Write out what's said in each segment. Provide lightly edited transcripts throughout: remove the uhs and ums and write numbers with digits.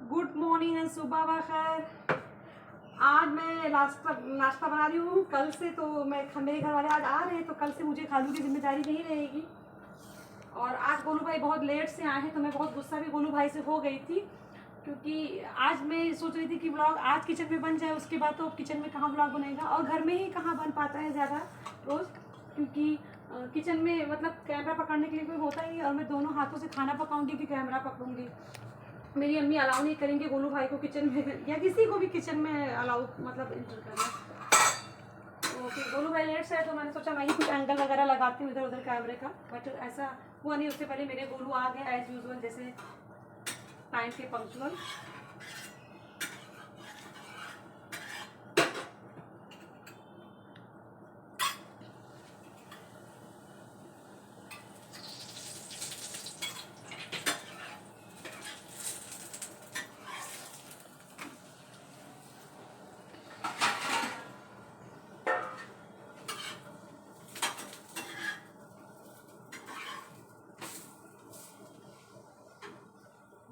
Good morning and सुबह बखैर। आज मैं नाश्ता बना रही हूँ। कल से तो मेरे घर वाले आज आ रहे हैं, तो कल से मुझे खालू की जिम्मेदारी नहीं रहेगी। और आज गोलू भाई बहुत लेट से आए हैं, तो मैं बहुत गुस्सा भी गोलू भाई से हो गई थी, क्योंकि आज मैं सोच रही थी कि ब्लॉग आज किचन में बन जाए, उसके बाद तो किचन में कहाँ ब्लॉग बनेगा, और घर में ही कहाँ बन पाता है ज़्यादा रोज़, क्योंकि किचन में मतलब कैमरा पकड़ने के लिए कोई होता ही, और मैं दोनों हाथों से खाना पकाऊंगी कि कैमरा पकड़ूंगी। मेरी अम्मी अलाउ नहीं करेंगे गोलू भाई को किचन में या किसी को भी किचन में अलाउ मतलब इंटर करना। तो फिर गोलू भाई लेट से आए, तो मैंने सोचा मैं ही कुछ एंगल वगैरह लगाती हूँ इधर उधर कैमरे का, बट ऐसा हुआ नहीं। उससे पहले मेरे गोलू आ गए एज यूजुअल, जैसे टाइम के पंक्चुअल।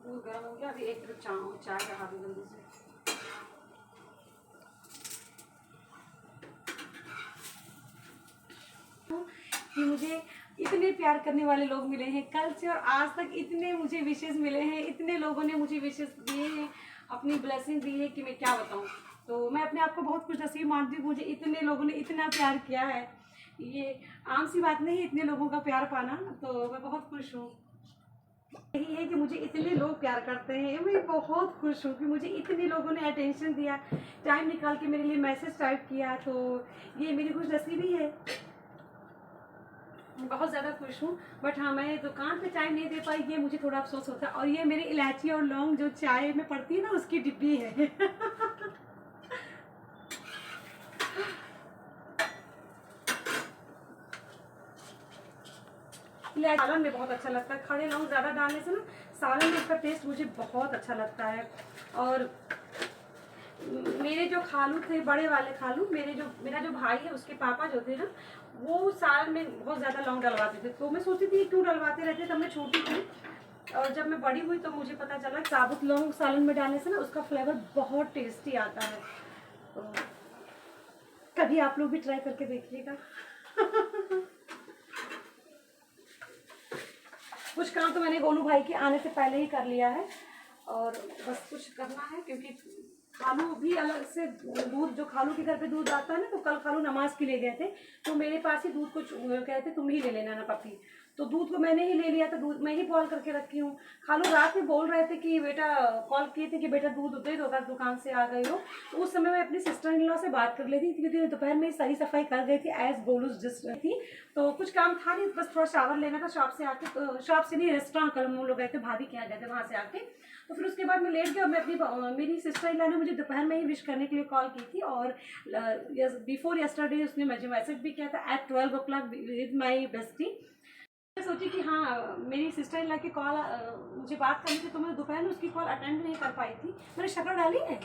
दूध गर्म हो गया, अभी एक ट्रिप चाय चढ़ा दूँ जल्दी से। कि मुझे इतने प्यार करने वाले लोग मिले हैं कल से, और आज तक इतने मुझे विशेष मिले हैं, इतने लोगों ने मुझे विशेष दिए हैं, अपनी ब्लेसिंग दी है कि मैं क्या बताऊं। तो मैं अपने आप को बहुत खुश नसीब मानती हूँ, मुझे इतने लोगों ने इतना प्यार किया है। ये आम सी बात नहीं, इतने लोगों का प्यार पाना, तो मैं बहुत खुश हूँ। यही है कि मुझे इतने लोग प्यार करते हैं, मैं बहुत खुश हूँ कि मुझे इतने लोगों ने अटेंशन दिया, टाइम निकाल के मेरे लिए मैसेज टाइप किया, तो ये मेरी खुश नसीबी है। मैं बहुत ज़्यादा खुश हूँ। बट हाँ, मैं दुकान पे चाय नहीं दे पाई, ये मुझे थोड़ा अफसोस होता है। और ये मेरी इलायची और लौंग जो चाय में पड़ती है ना, उसकी डिब्बी है। सालन में बहुत अच्छा लगता है, खड़े लौंग ज़्यादा डालने से ना सालन में इसका टेस्ट मुझे बहुत अच्छा लगता है। और मेरे जो खालू थे, बड़े वाले खालू, मेरा जो भाई है उसके पापा जो थे ना, वो सालन में बहुत ज़्यादा लौंग डलवाते थे। तो मैं सोचती थी क्यों डलवाते रहते, तब मैं छोटी थी। और जब मैं बड़ी हुई तो मुझे पता चला साबुत लौंग सालन में डालने से ना उसका फ्लेवर बहुत टेस्टी आता है। तो कभी आप लोग भी ट्राई करके देखिएगा। कुछ काम तो मैंने गोलू भाई के आने से पहले ही कर लिया है, और बस कुछ करना है, क्योंकि खालू भी अलग से दूध, जो खालू के घर पे दूध आता है ना, तो कल खालू नमाज के लिए गए थे, तो मेरे पास ही दूध को कहते तुम ही ले लेना ना पपी। तो दूध को मैंने ही ले लिया, तो दूध मैं ही बॉयल करके रखी हूँ। खालू रात में बोल रहे थे कि बेटा, कॉल किए थे कि बेटा दूध दे दो, अगर दुकान से आ गए हो। तो उस समय मैं अपनी सिस्टर इन लॉ से बात कर लेती थी, क्योंकि दोपहर में सारी सफाई कर गई थी एज गोलूज जस्ट थी। तो कुछ काम था नहीं, बस थोड़ा शावर लेना था शॉप से आके, तो शॉप से नहीं, रेस्टोरेंट कल हम लोग गए थे, भाभी के यहाँ गए थे, वहाँ से आके। तो फिर उसके बाद मैं लेट गई, और मैं अपनी मेरी सिस्टर इन लॉ ने मुझे दोपहर में ही विश करने के लिए कॉल की थी, और बिफोर यस्टरडे उसने मुझे मैसेज भी किया था eight 12 o'clock with my bestie. मैं सोची कि हाँ, मेरी सिस्टर इन लॉ की कॉल मुझे बात करनी थी, तो मैं दोपहर में उसकी कॉल अटेंड नहीं कर पाई थी। मैंने शक्ल डाली है।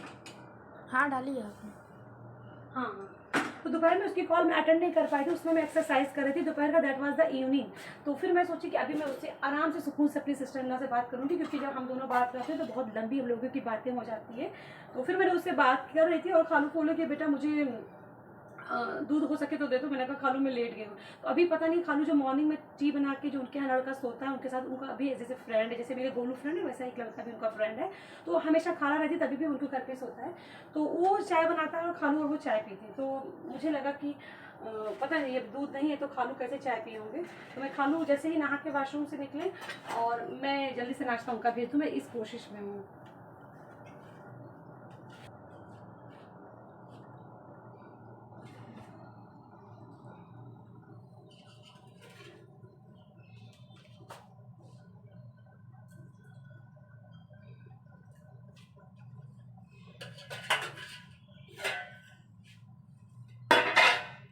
हाँ डाली है आपने। हाँ, तो दोपहर में उसकी कॉल मैं अटेंड नहीं कर पाई थी, उसमें मैं एक्सरसाइज कर रही थी दोपहर का, दैट वाज द इवनिंग। तो फिर मैं सोची कि अभी मैं उससे आराम से सुकून से अपनी सिस्टर इन लॉ से बात करूँगी, क्योंकि जब हम दोनों बात करते हैं तो बहुत लंबी हम लोगों की बातें हो जाती है। तो फिर मैंने उससे बात कर रही थी, और खालू बोले कि बेटा मुझे दूध हो सके तो दे दो। मैंने कहा खालू मैं लेट गई हूँ। तो अभी पता नहीं, खालू जो मॉर्निंग में टी बना के, जो उनके यहाँ लड़का सोता है उनके साथ, उनका अभी जैसे फ्रेंड है, जैसे मेरे गोलू फ्रेंड है वैसा एक लड़का भी उनका फ्रेंड है, तो हमेशा खाला रहती, तभी भी उनके घर पे सोता है। तो वो चाय बनाता है और खालू और वो चाय पीती। तो मुझे लगा कि पता नहीं, अब दूध नहीं है तो खालू कैसे चाय पिए होंगे। तो मैं खालू जैसे ही नहा के वाशरूम से निकले, और मैं जल्दी से नाश्ता उनका भेज दूँ, मैं इस कोशिश में हूँ।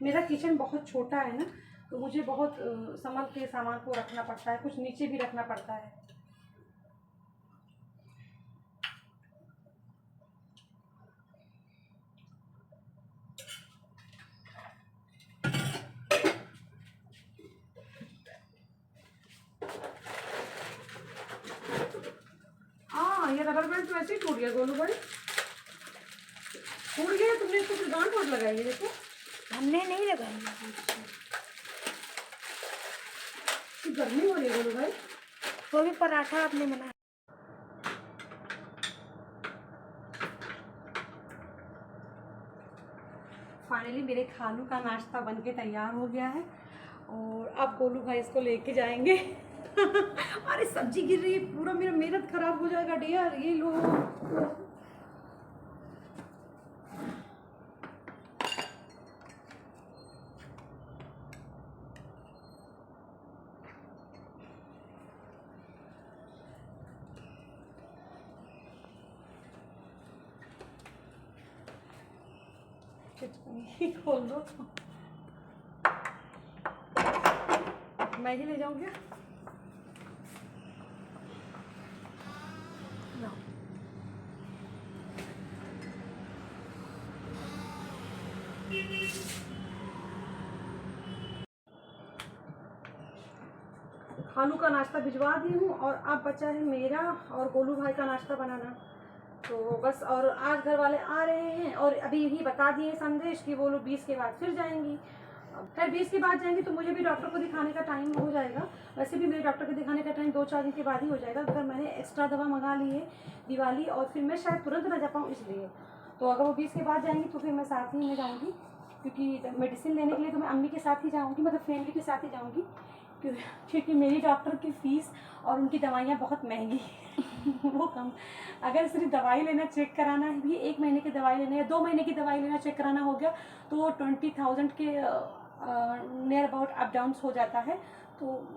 मेरा किचन बहुत छोटा है ना, तो मुझे बहुत संभल के सामान को रखना पड़ता है, कुछ नीचे भी रखना पड़ता है। हाँ, हाँ, ये रबर बैंड तो ऐसे ही टूट गया गोलू भाई, टूट गया। तुमने इसको फिर गांठ वाट लगाई है देखो। हमने नहीं लगाई है। गर्मी हो रही है गोलू भाई। वो भी पराठा आपने बनाया। फाइनली मेरे खालू का नाश्ता बनके तैयार हो गया है और अब गोलू भाई इसको लेके जाएंगे। अरे सब्जी गिर रही है, पूरा मेरा मेहनत खराब हो जाएगा डियर। ये लो, खोल दो। मैं ही ले जाऊँ क्या? खालू का नाश्ता भिजवा दी हूँ और अब बचा है मेरा और गोलू भाई का नाश्ता बनाना। तो बस, और आज घर वाले आ रहे हैं और अभी यही बता दिए संदेश कि वो लोग 20 के बाद फिर जाएंगी। खैर 20 के बाद जाएंगी तो मुझे भी डॉक्टर को दिखाने का टाइम हो जाएगा। वैसे भी मेरे डॉक्टर को दिखाने का टाइम 2-4 दिन के बाद ही हो जाएगा, अगर मैंने एक्स्ट्रा दवा मंगा ली है दिवाली, और फिर मैं शायद तुरंत ना जा पाऊँ इसलिए। तो अगर वो 20 के बाद जाएंगी तो फिर मैं साथ ही में जाऊँगी, क्योंकि मेडिसिन लेने के लिए तो मैं अम्मी के साथ ही जाऊँगी, मतलब फैमिली के साथ ही जाऊँगी, क्योंकि मेरी डॉक्टर की फ़ीस और उनकी दवाइयाँ बहुत महंगी वो कम, अगर सिर्फ दवाई लेना चेक कराना है भी, 1 महीने की दवाई लेना या 2 महीने की दवाई लेना चेक कराना हो गया तो वो 20,000 के नियर अबाउट अप डाउन हो जाता है। तो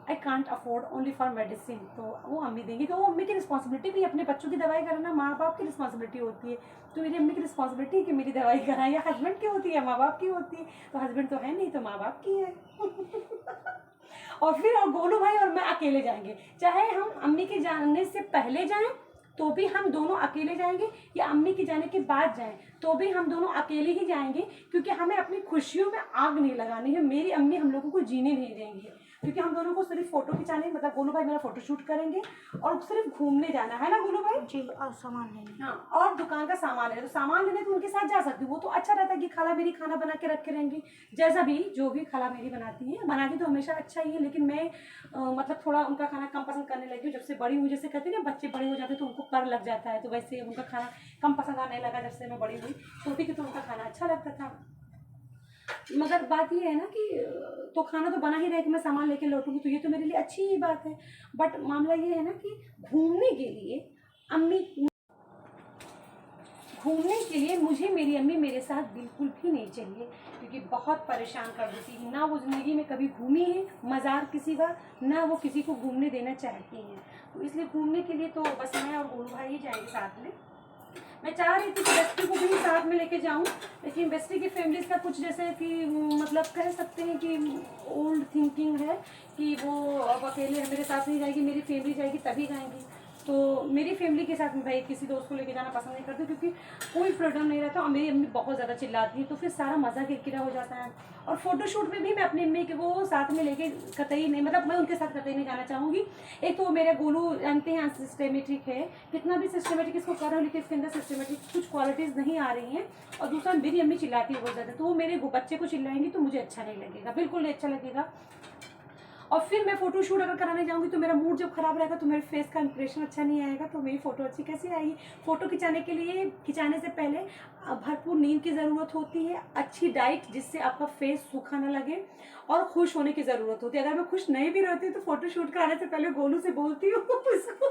I can't afford only for medicine, तो वो अम्मी देंगी। तो वो अम्मी की रिस्पॉन्सिबिलिटी भी, अपने बच्चों की दवाई कराना माँ बाप की रिस्पॉन्सिबिलिटी होती है। तो मेरी अम्मी की रिस्पॉन्सिबिलिटी है कि मेरी दवाई कराएं, या हस्बैंड की होती है, माँ बाप की होती है। तो हस्बैंड तो है नहीं, तो माँ बाप की है। और फिर और गोलू भाई और मैं अकेले जाएंगे, चाहे हम अम्मी के जाने से पहले जाएं तो भी हम दोनों अकेले जाएंगे, या अम्मी के जाने के बाद जाएं तो भी हम दोनों अकेले ही जाएंगे, क्योंकि हमें अपनी खुशियों में आग नहीं लगानी है। मेरी अम्मी हम लोगों को जीने नहीं देंगी, क्योंकि हम दोनों को सिर्फ फोटो खिंचाने, मतलब गोलू भाई मेरा फोटो शूट करेंगे और सिर्फ घूमने जाना है ना गोलू भाई जी, और सामान लेने। हाँ, और दुकान का सामान लेना, तो सामान लेने तो उनके साथ जा सकती हूँ। वो तो अच्छा रहता है कि खाला मेरी खाना बना के रख के रहेंगी, जैसा भी जो भी खाला मेरी बनाती तो हमेशा अच्छा ही है। लेकिन मैं मतलब थोड़ा उनका खाना कम पसंद करने लगी हूँ जब से बड़ी हुई। जैसे कहते हैं ना बच्चे बड़े हो जाते हैं तो उनको कर लग जाता है, तो वैसे उनका खाना कम पसंद आने लगा जब से मैं बड़ी हुई। छोटी थी तो उनका खाना अच्छा लगता था, मगर बात ये है ना कि तो खाना तो बना ही रहे कि मैं सामान लेके लौटूंगी, तो ये तो मेरे लिए अच्छी ही बात है। बट मामला ये है ना कि घूमने के लिए मुझे मेरी अम्मी मेरे साथ बिल्कुल भी नहीं चाहिए, क्योंकि बहुत परेशान कर देती है। ना वो ज़िंदगी में कभी घूमी है मज़ार किसी का, ना वो किसी को घूमने देना चाहती हैं। तो इसलिए घूमने के लिए तो बस मैं और गोलू भाई ही जाएंगे साथ में। मैं चाह रही थी कि बेस्टी को भी साथ में लेके जाऊं, लेकिन बेस्टी की फैमिलीज का कुछ जैसे कि मतलब कह सकते हैं कि ओल्ड थिंकिंग है कि वो अब अकेले मेरे साथ नहीं जाएगी, मेरी फैमिली जाएगी तभी जाएंगी। तो मेरी फैमिली के साथ भाई किसी दोस्त को लेके जाना पसंद नहीं करती, क्योंकि कोई फ्रीडम नहीं रहता और मेरी अम्मी बहुत ज़्यादा चिल्लाती है, तो फिर सारा मज़ा किरकिरा हो जाता है। और फोटोशूट में भी मैं अपनी अम्मी के वो साथ में लेके कतई नहीं, मतलब मैं उनके साथ कतई नहीं जाना चाहूँगी। एक तो मेरा गोलू जानते हैं सिस्टमेटिक है, कितना भी सिस्टमेटिक इसको कर रहा हूँ लेकिन इसके अंदर सिस्टमेटिक कुछ क्वालिटीज़ नहीं आ रही हैं। और दूसरा मेरी अम्मी चिल्लाती है बहुत ज़्यादा, तो वो मेरे बच्चे को चिल्लाएंगी तो मुझे अच्छा नहीं लगेगा, बिल्कुल नहीं अच्छा लगेगा। और फिर मैं फोटो शूट अगर कराने जाऊंगी तो मेरा मूड जब खराब रहेगा तो मेरे फेस का इंप्रेशन अच्छा नहीं आएगा, तो मेरी फ़ोटो अच्छी कैसे आएगी। फ़ोटो खिंचाने के लिए खिंचाने से पहले भरपूर नींद की ज़रूरत होती है, अच्छी डाइट जिससे आपका फेस सूखा ना लगे, और खुश होने की ज़रूरत होती है। अगर मैं खुश नहीं भी रहती तो फोटो शूट कराने से पहले गोलू से बोलती हूँ उसको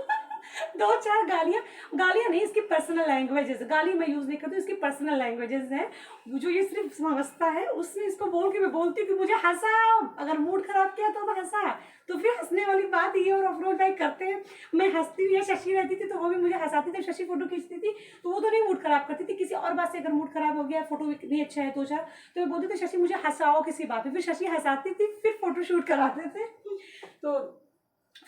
2-4 गालियाँ नहीं, इसकी पर्सनल लैंग्वेजेस, गाली मैं यूज़ नहीं करती, इसकी पर्सनल लैंग्वेजेस हैं जो ये सिर्फ समझता है। उससे इसको बोल के मैं बोलती हूँ कि मुझे हंसा, अगर मूड खराब किया तो हंसा, तो फिर हंसने वाली बात ये और अफरोज भाई करते हैं। मैं हंसती हूँ, या शशि रहती थी तो वो भी मुझे हंसाती थी, शशि फोटो खींचती थी तो वो तो नहीं मूड खराब करती थी, किसी और बात से अगर मूड खराब हो गया, फोटो नहीं अच्छा है 2-4 तो मैं बोलती थी शशि मुझे हंसाओ किसी बात पे, फिर शशि हंसाती थी, फिर फोटो शूट कराते थे। तो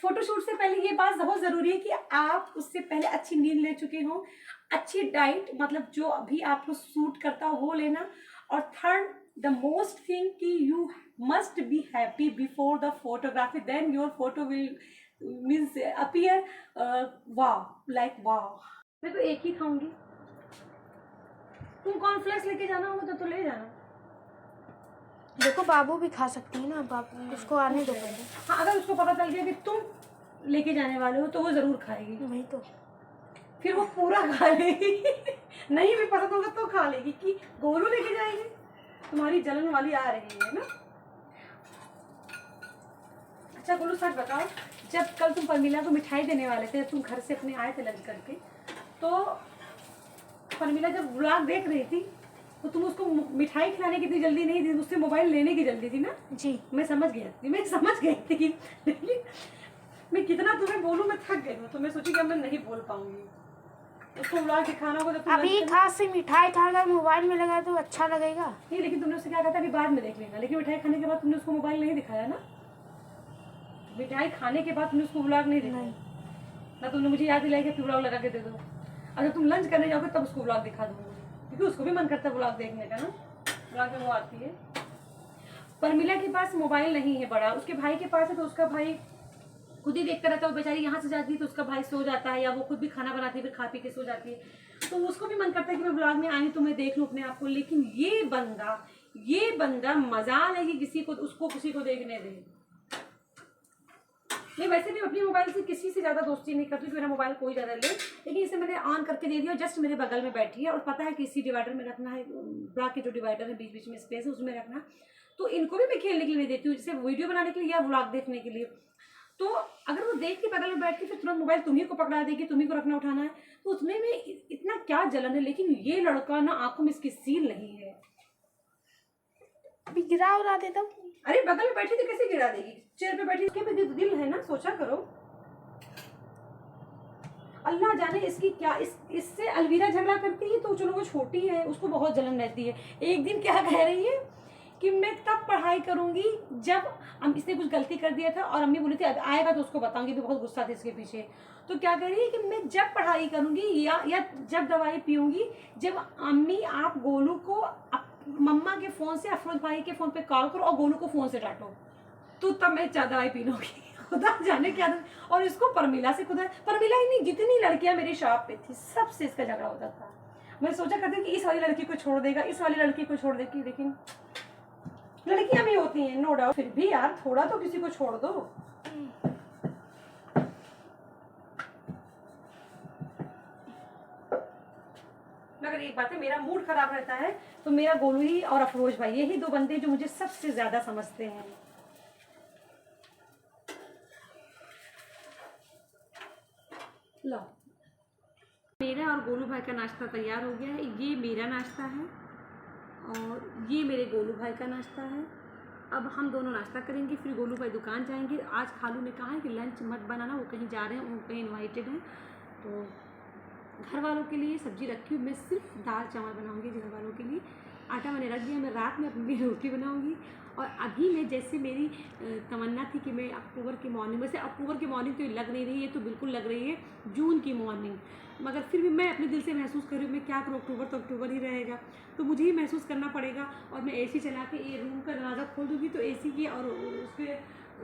फोटोशूट से पहले ये बात बहुत ज़रूरी है कि आप उससे पहले अच्छी नींद ले चुके हों, अच्छी डाइट, मतलब जो अभी आपको सूट करता हो वो लेना। और थर्ड द मोस्ट थिंग कि you must be happy before the photography, then your photo will means appear वाह, लाइक वाह। मैं तो एक ही खाऊंगी। तुम कॉर्नफ्लेक्स लेके जाना होगा तो ले जाना। देखो बाबू भी खा सकती है ना, बाबू उसको आने दो पहले। हाँ, अगर उसको पता चल गया कि तुम लेके जाने वाले हो तो वो जरूर खाएगी। वही तो, फिर वो पूरा खा लेगी। नहीं भी पसंद होगा तो खा लेगी कि गोलू लेके जाएगी। तुम्हारी जलन वाली आ रही है ना। अच्छा गोलू सच बताओ, जब कल तुम परमिला को मिठाई देने वाले थे, तुम घर से अपने आए थे लंच करके, तो परमिला जब व्लॉग देख रही थी तो तुम उसको मिठाई खिलाने की इतनी जल्दी नहीं थी, उससे मोबाइल लेने की जल्दी थी ना। जी मैं समझ गई थी लेकिन मैं कितना तुम्हें बोलूं, मैं थक गई हूँ, तो मैं सोची कि अब मैं नहीं बोल पाऊंगी। उसको व्लॉग दिखाना होगा तो अभी खास से मिठाई खाकर मोबाइल में लगा तो अच्छा लगेगा। नहीं, लेकिन तुमने उससे क्या कहा था कि बाद में देख लेना, लेकिन मिठाई खाने के बाद तुमने उसको मोबाइल नहीं दिखाया ना। मिठाई खाने के बाद तुमने उसको व्लॉग नहीं दिखाया ना। तुमने मुझे याद दिलाई कि व्लॉग लगा के दे दो। अगर तुम लंच करने जाओगे तब उसको व्लॉग दिखा दूंगी, क्योंकि उसको भी मन करता है व्लॉग देखने का ना। व्लॉग में वो आती है। परमिला के पास मोबाइल नहीं है बड़ा, उसके भाई के पास है, तो उसका भाई खुद ही देखता रहता है। वो बेचारी यहाँ से जाती है तो उसका भाई सो जाता है, या वो खुद भी खाना बनाती है फिर खा पी के सो जाती है, तो उसको भी मन करता है कि मैं व्लॉग में आई तो मैं देख लूँ अपने आप को। लेकिन ये बंदा मजाल है कि किसी को देखने दे। नहीं, वैसे भी अपने मोबाइल से किसी से ज़्यादा दोस्ती नहीं करती, मेरा मोबाइल कोई ज़्यादा ले, लेकिन इसे मैंने ऑन करके दे दिया। जस्ट मेरे बगल में बैठी है और पता है कि इसी डिवाइडर में रखना है, ब्लॉक के जो डिवाइडर है बीच बीच में स्पेस है उसमें रखना। तो इनको भी मैं खेलने के लिए नहीं देती हूँ, जैसे वीडियो बनाने के लिए या व्लॉग देखने के लिए। तो अगर वो देख के बगल में बैठ के फिर तुरंत मोबाइल तुम्ही को पकड़ा देगी, तुम्ही को रखना उठाना है, तो उसमें में इतना क्या जलन है। लेकिन ये लड़का ना, आंखों में इसकी सील नहीं है। अभी गिरा उड़ा दे दो। अरे बगल में बैठी थी, कैसे गिरा देगी? चेयर पे बैठी, इसके भी दिल है ना, सोचा करो। अल्लाह जाने इसकी क्या, इससे अलवीरा झगड़ा करती है तो चलो वो छोटी है, उसको बहुत जलन रहती है। एक दिन क्या कह रही है कि मैं तब पढ़ाई करूंगी जब इसने कुछ गलती कर दिया था, और अम्मी बोली थी आएगा तो उसको बताऊंगी, भी बहुत गुस्सा था इसके पीछे। तो क्या कह रही है कि मैं जब पढ़ाई करूंगी या जब दवाई पीऊंगी, जब अम्मी आप गोलू को मम्मा के फोन से अफरोज भाई के फोन पे कॉल करो और गोलू को फोन से डांटो, तो तब मैं दवाई पी लूंगी। खुदा जाने क्या। और इसको परमिला से परमिला ही नहीं, जितनी लड़कियां मेरी शॉप पे थी सबसे इसका झगड़ा होता था। मैं सोचा करती कि इस वाली लड़की को छोड़ देगा, इस वाली लड़की को छोड़ देगी, लेकिन लड़कियां भी होती हैं नो डाउट, फिर भी यार थोड़ा तो किसी को छोड़ दो। मगर एक बात है, मेरा मूड खराब रहता है तो मेरा गोलू ही और अफरोज भाई, यही दो बंदे जो मुझे सबसे ज्यादा समझते हैं। लो, मेरा और गोलू भाई का नाश्ता तैयार हो गया है। ये मेरा नाश्ता है और ये मेरे गोलू भाई का नाश्ता है। अब हम दोनों नाश्ता करेंगे, फिर गोलू भाई दुकान जाएंगे। आज खालू ने कहा है कि लंच मत बनाना, वो कहीं जा रहे हैं, वो कहीं इन्वाइटेड हैं। तो घर वालों के लिए सब्जी रखी हुई, मैं सिर्फ दाल चावल बनाऊंगी घर वालों के लिए। आटा मैंने रख दिया, मैं रात में अपनी रोटी बनाऊंगी। और अभी मैं, जैसे मेरी तमन्ना थी कि मैं अक्टूबर की मॉर्निंग, वैसे अक्टूबर की मॉर्निंग तो लग नहीं रही है, तो बिल्कुल लग रही है जून की मॉर्निंग, मगर फिर भी मैं अपने दिल से महसूस कर रही हूँ मैं क्या करूँ, अक्टूबर तो अक्टूबर ही रहेगा, तो मुझे ही महसूस करना पड़ेगा। और मैं एसी चला के ये रूम का दरवाज़ा खोल दूँगी तो एसी की और उसके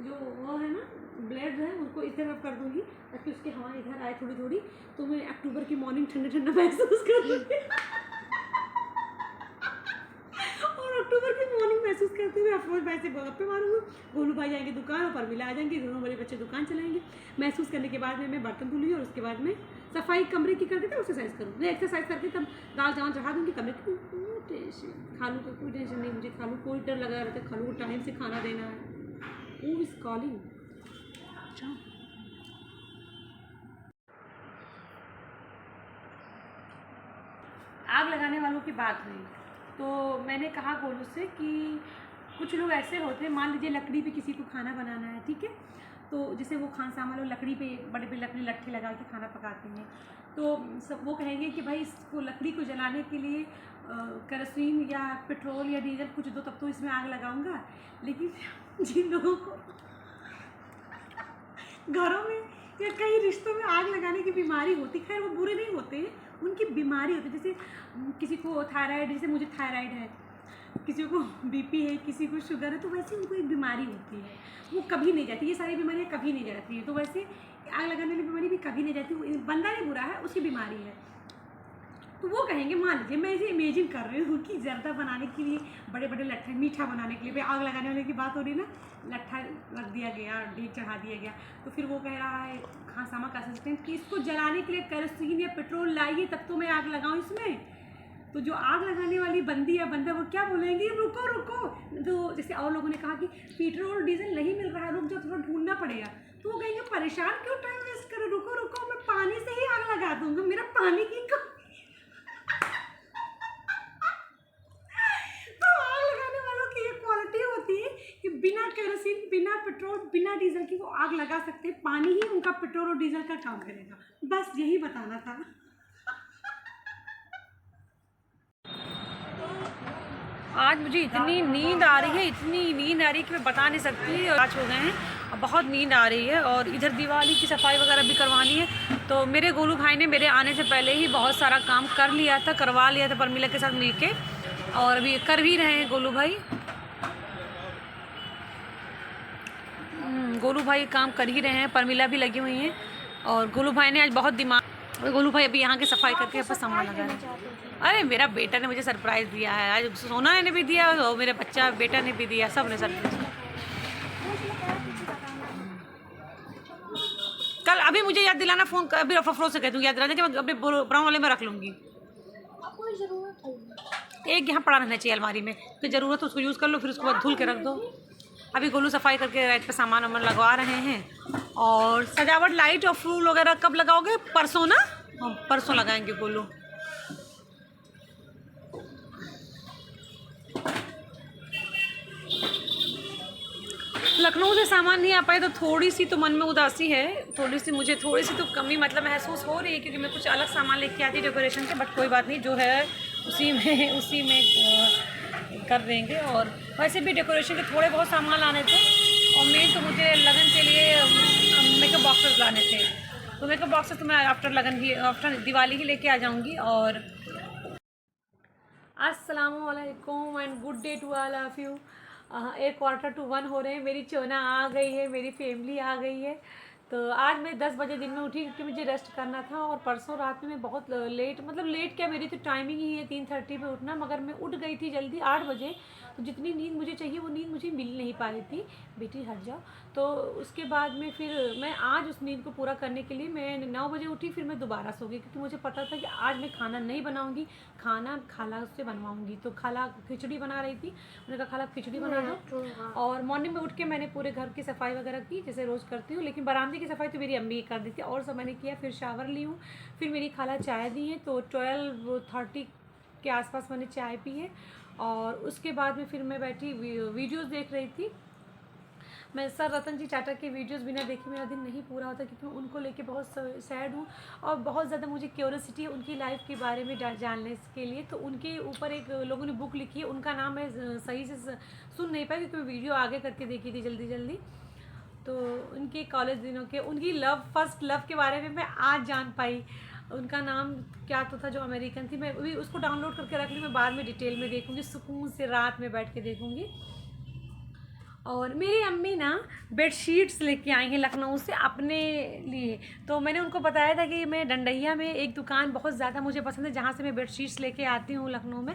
जो वो है ना ब्लेड है उसको इस तरफ कर दूँगी ताकि उसकी हवा इधर आए थोड़ी थोड़ी, तो मैं अक्टूबर की मॉर्निंग ठंडा ठंडा महसूस कर लूँगी। और अक्टूबर की मॉर्निंग महसूस करते हुए अफरोज भाई से गप्पे मारूंगी, गोलू भाई जाएंगे दुकान और परमिला आ जाएंगे, दोनों बड़े बच्चे दुकान चलाएंगे। महसूस करने के बाद में मैं बर्तन धुलूँगी और उसके बाद में सफाई कमरे की करके तब एक्सरसाइज करूँगी। एक्सरसाइज करके तब दाल चावल चढ़ा दूँगी कमरे की। टेंशन खालू का कोई टेंशन नहीं, मुझे खालू कोई डर लगा रहता है, खालू को टाइम से खाना देना है। वो इज कॉलिंग। आग लगाने वालों की बात हुई तो मैंने कहा गोलू से कि कुछ लोग ऐसे होते हैं, मान लीजिए लकड़ी पे किसी को खाना बनाना है, ठीक है, तो जैसे वो खानसामा लोग लकड़ी पे बड़े बड़े लकड़ी लट्ठे लगा के खाना पकाते हैं, तो सब वो कहेंगे कि भाई इसको लकड़ी को जलाने के लिए केरोसिन या पेट्रोल या डीजल कुछ दो तब तो इसमें आग लगाऊंगा। लेकिन जिन लोगों को घरों में या कई रिश्तों में आग लगाने की बीमारी होती, खैर वो बुरे नहीं होते हैं, उनकी बीमारी होती है, जैसे किसी को थायराइड, जैसे मुझे थायराइड है किसी को बीपी है, किसी को शुगर है, तो वैसे उनको एक बीमारी होती है, वो कभी नहीं जाती। ये सारी बीमारियाँ कभी नहीं जाती हैं। तो वैसे आग लगाने वाली बीमारी भी कभी नहीं जाती। वो बंदा नहीं बुरा है, उसकी बीमारी है। तो वो कहेंगे, मान लीजिए मैं इसे इमेजिन कर रही हूँ कि ज़र्दा बनाने के लिए बड़े बड़े लट्ठे, मीठा बनाने के लिए भाई आग लगाने वाले की बात हो रही ना, लट्ठा रख दिया गया, डेग चढ़ा दिया गया, तो फिर वो कह रहा है खासामा का असिस्टेंट कि इसको जलाने के लिए केरोसिन या पेट्रोल लाइए तब तो मैं आग लगाऊँ इसमें। तो जो आग लगाने वाली बंदी या बंदा वो क्या बोलेंगे, रुको रुको। तो जैसे और लोगों ने कहा कि पेट्रोल डीजल नहीं मिल रहा है, रुक जाओ, थोड़ा ढूंढना पड़ेगा। तो वो कहेंगे परेशान क्यों टाइम वेस्ट करो, रुको रुको, मैं पानी से ही आग लगा दूँगा, मेरा पानी की कि बिना केरोसिन, बिना पेट्रोल, बिना डीजल की वो आग लगा सकते हैं। पानी ही उनका पेट्रोल और डीजल का काम करेगा। बस यही बताना था। आज मुझे इतनी नींद आ रही है, इतनी नींद आ रही है कि मैं बता नहीं सकती। आज हो गए हैं, बहुत नींद आ रही है और इधर दिवाली की सफाई वगैरह भी करवानी है। तो मेरे गोलू भाई ने मेरे आने से पहले ही बहुत सारा काम कर लिया था, करवा लिया था परमिला के साथ मिलके, और अभी कर भी रहे हैं गोलू भाई। गोलू भाई काम कर ही रहे हैं, परमिला भी लगी हुई हैं। और गोलू भाई ने आज बहुत दिमाग, गोलू भाई अभी यहाँ की सफाई करके अपना सामान लगा रहे हैं। अरे मेरा बेटा ने मुझे सरप्राइज़ दिया है आज, सोना ने भी दिया और मेरे बच्चा बेटा ने भी दिया, सब ने सरप्राइज। कल अभी मुझे याद दिलाना फ़ोन, अभी अफरोज से कह दूँगी याद दिलाना कि मैं अपने ब्राउन वाले में रख लूँगी। एक यहाँ पड़ा रहना चाहिए अलमारी में, तो ज़रूरत उसको यूज़ कर लो, फिर उसके बाद धुल के रख दो। अभी गोलू सफाई करके राइट पे सामान वामान लगवा रहे हैं। और सजावट लाइट और फूल वगैरह कब लगाओगे? परसों ना? हाँ परसों लगाएंगे गोलू। लखनऊ से सामान नहीं आ पाए तो थोड़ी सी तो मन में उदासी है, थोड़ी सी तो कमी मतलब महसूस हो रही है, क्योंकि मैं कुछ अलग सामान लेके आती डेकोरेशन के। बट कोई बात नहीं, जो है उसी में कर देंगे। और वैसे भी डेकोरेशन के थोड़े बहुत सामान लाने थे, और मेन तो मुझे लगन के लिए मेकअप बॉक्सेस लाने थे। तो मेकअप बॉक्सेस तो मैं आफ्टर दिवाली ही लेके आ जाऊँगी। और अस्सलामु अलैकुम and good day to all of you. 1:45 हो रहे हैं, मेरी चोना आ गई है, मेरी फैमिली आ गई है। तो आज मैं 10 बजे दिन में उठी क्योंकि मुझे रेस्ट करना था। और परसों रात में मैं बहुत लेट, मतलब लेट क्या, मेरी तो टाइमिंग ही है 3:30 पे उठना, मगर मैं उठ गई थी जल्दी 8 बजे। तो जितनी नींद मुझे चाहिए वो नींद मुझे मिल नहीं पा रही थी। बेटी हट जाओ। तो उसके बाद में फिर मैं आज उस नींद को पूरा करने के लिए मैं 9 बजे उठी, फिर मैं दोबारा सो गई, क्योंकि मुझे पता था कि आज मैं खाना नहीं बनाऊँगी, खाना खाला से बनवाऊँगी। तो खाला खिचड़ी बना रही थी, मैंने कहा खाला खिचड़ी बना दो। और मॉर्निंग में उठ के मैंने पूरे घर की सफाई वगैरह की, जैसे रोज़ करती हूँ, लेकिन बरामदे की सफाई तो मेरी अम्मी कर दी थी, और सब मैंने किया। फिर शावर ली हूँ, फिर मेरी खाला चाय दी है, तो 12:30 के आसपास मैंने चाय पी है। और उसके बाद में फिर मैं बैठी वीडियोस देख रही थी। मैं सर रतन जी टाटा के वीडियोस बिना देखे मेरा दिन नहीं पूरा होता, क्योंकि मैं उनको लेके बहुत सैड हूँ और बहुत ज़्यादा मुझे क्यूरियोसिटी है उनकी लाइफ के बारे में जानने के लिए। तो उनके ऊपर एक लोगों ने बुक लिखी है, उनका नाम मैं सही से सुन नहीं पाई क्योंकि मैं वीडियो आगे करके देखी थी जल्दी। तो उनके कॉलेज दिनों के, उनकी फर्स्ट लव के बारे में मैं आज जान पाई। उनका नाम क्या तो था जो अमेरिकन थी, मैं अभी उसको डाउनलोड करके रख ली, मैं बाद में डिटेल में देखूँगी, सुकून से रात में बैठ के देखूँगी। और मेरी अम्मी ना बेडशीट्स लेके आई हैं लखनऊ से अपने लिए। तो मैंने उनको बताया था कि मैं डंडैया में एक दुकान बहुत ज़्यादा मुझे पसंद है, जहाँ से मैं बेडशीट्स लेके आती हूँ लखनऊ में।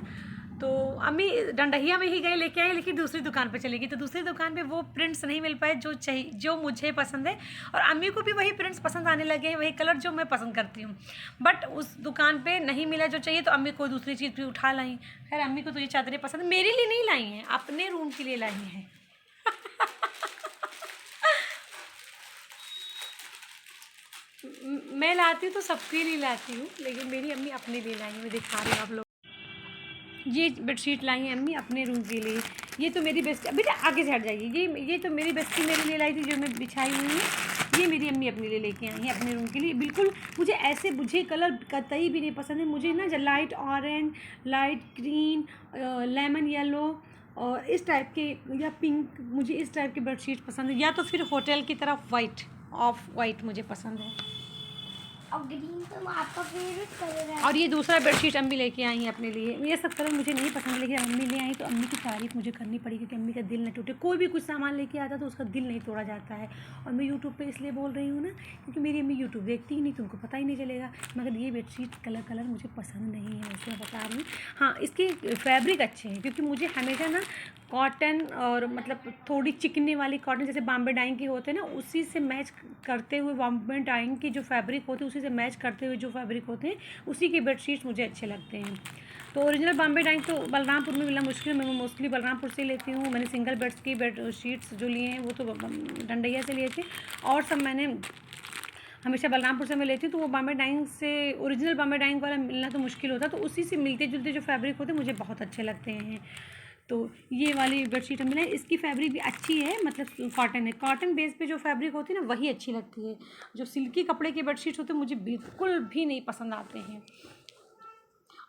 तो अम्मी डंडैया में ही गए लेके आए, लेकिन दूसरी दुकान पे चली गई। तो दूसरी दुकान पे वो प्रिंट्स नहीं मिल पाए जो चाहिए, जो मुझे पसंद है। और अम्मी को भी वही प्रिंट्स पसंद आने लगे हैं, वही कलर जो मैं पसंद करती हूँ। बट उस दुकान पे नहीं मिला जो चाहिए, तो अम्मी कोई दूसरी चीज़ भी उठा लाई। खैर अम्मी को तो ये चादरें पसंद, मेरे लिए नहीं लाई हैं, अपने रूम के लिए लाई हैं। मैं लाती हूँ तो सबके लिए लाती हूँ, लेकिन मेरी अम्मी अपने लिए लाई है। मैं दिखा रही हूँ आप लोग, ये बेडशीट लाई है अम्मी अपने रूम के लिए। ये तो मेरी बेस्ट, बेटा आगे से हट जाइए। ये तो मेरी बेस्टी मेरे लिए लाई थी, जो मैं बिछाई हुई है। ये मेरी अम्मी अपने लिए लेके आई हैं अपने रूम के लिए। बिल्कुल मुझे कलर कतई भी नहीं पसंद है। मुझे ना light orange, light green, lemon yellow और इस टाइप के, या पिंक, मुझे इस टाइप के बेडशीट पसंद है। या तो फिर होटल की तरफ वाइट, ऑफ वाइट मुझे पसंद है। और ग्रीन तो आपका फेवरेट कलर है। और ये दूसरा बेडशीट अम्मी लेके आई हैं अपने लिए। ये सब कलर मुझे नहीं पसंद, लेकिन अम्मी ले आई तो अम्मी की तारीफ़ मुझे करनी पड़ी, क्योंकि अम्मी का दिल न टूटे। कोई भी कुछ सामान लेके आता तो उसका दिल नहीं तोड़ा जाता है। और मैं यूट्यूब पे इसलिए बोल रही हूँ ना, क्योंकि मेरी अम्मी यूट्यूब देखती ही नहीं, तुमको पता ही नहीं चलेगा। मगर ये बेडशीट कलर मुझे पसंद नहीं है, वैसे मैं बता रही हूँ। हाँ, इसके फैब्रिक अच्छे हैं, क्योंकि मुझे हमेशा ना कॉटन और मतलब थोड़ी चिकने वाली कॉटन, जैसे बॉम्बे डाइंग के होते हैं ना, उसी से मैच करते हुए, बॉम्बे डाइंग की जो फैब्रिक होते हैं उसी से मैच करते हुए जो फैब्रिक होते हैं, उसी के बेडशीट्स मुझे अच्छे लगते हैं। तो ओरिजिनल बॉम्बे डाइंग तो बलरामपुर में मिलना मुश्किल है, मैं मोस्टली बलरामपुर से लेती हूँ। मैंने सिंगल बेड्स की बेडशीट्स जो लिए हैं वो तो डंडैया से लिए थे, और सब मैंने हमेशा बलरामपुर से मैं लेती हूँ। तो वो बॉम्बे डाइंग से ओरिजिनल बॉम्बे डाइंग वाला मिलना तो मुश्किल होता, तो उसी से मिलते जुलते जो फैब्रिक होते हैं मुझे बहुत अच्छे लगते हैं। तो ये वाली बेडशीट हमें मिला, इसकी फैब्रिक भी अच्छी है, मतलब कॉटन है। कॉटन बेस पे जो फैब्रिक होती है ना वही अच्छी लगती है। जो सिल्की कपड़े के बेडशीट होते हैं मुझे बिल्कुल भी नहीं पसंद आते हैं।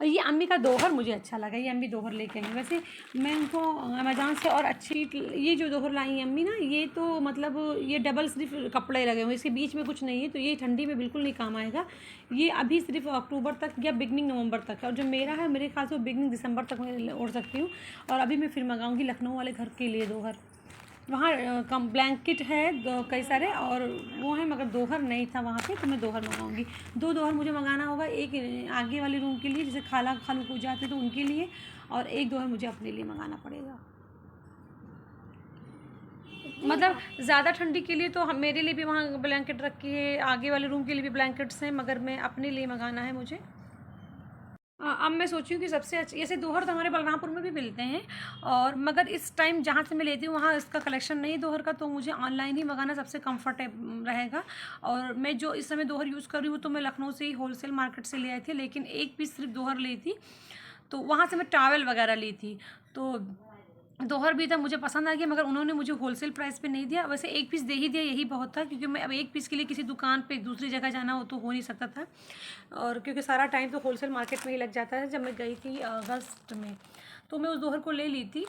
और ये अम्मी का दोहर मुझे अच्छा लगा, ये अम्मी दोहर लेके आई। वैसे मैं इनको अमेज़ॉन से और अच्छी, ये जो दोहर लाई अम्मी ना, ये तो मतलब ये डबल सिर्फ कपड़े लगे हुए, इसके बीच में कुछ नहीं है, तो ये ठंडी में बिल्कुल नहीं काम आएगा। ये अभी सिर्फ अक्टूबर तक या बिगनिंग नवंबर तक है, और जो मेरा है मेरे ख्याल से वो बिगनिंग दिसंबर तक मैं ओढ़ सकती हूँ। और अभी मैं फिर मंगाऊँगी लखनऊ वाले घर के लिए दोहर। वहाँ कम ब्लैंकेट है कई सारे, और वो है, मगर दोहर नहीं था वहाँ पे, तो मैं दोहर मंगाऊंगी। 2 दोहर मुझे मंगाना होगा, एक आगे वाले रूम के लिए, जैसे खाला खालू को जाते तो उनके लिए, और एक दोहर मुझे अपने लिए मंगाना पड़ेगा। मतलब ज़्यादा ठंडी के लिए तो हम मेरे लिए भी वहाँ ब्लैंकेट रखी है, आगे वाले रूम के लिए भी ब्लैंकेट्स हैं, मगर मैं अपने लिए मंगाना है मुझे। अब मैं सोची हूँ कि सबसे अच्छी, ऐसे दोहर तो हमारे बलरामपुर में भी मिलते हैं, और मगर इस टाइम जहाँ से मैं लेती हूँ वहाँ इसका कलेक्शन नहीं दोहर का, तो मुझे ऑनलाइन ही मंगाना सबसे कंफर्टेबल रहेगा। और मैं जो इस समय दोहर यूज़ कर रही हूँ तो मैं लखनऊ से ही होलसेल मार्केट से ले आई थी, लेकिन एक पीस सिर्फ दोहर ली थी, तो वहाँ से मैं टॉवल वगैरह ली थी। तो दोहर भी था, मुझे पसंद आ गया, मगर उन्होंने मुझे होलसेल प्राइस पे नहीं दिया। वैसे एक पीस दे ही दिया, यही बहुत था, क्योंकि मैं अब एक पीस के लिए किसी दुकान पे दूसरी जगह जाना हो तो हो नहीं सकता था, और क्योंकि सारा टाइम तो होलसेल मार्केट में ही लग जाता है। जब मैं गई थी अगस्त में, तो मैं उस दोहर को ले ली थी,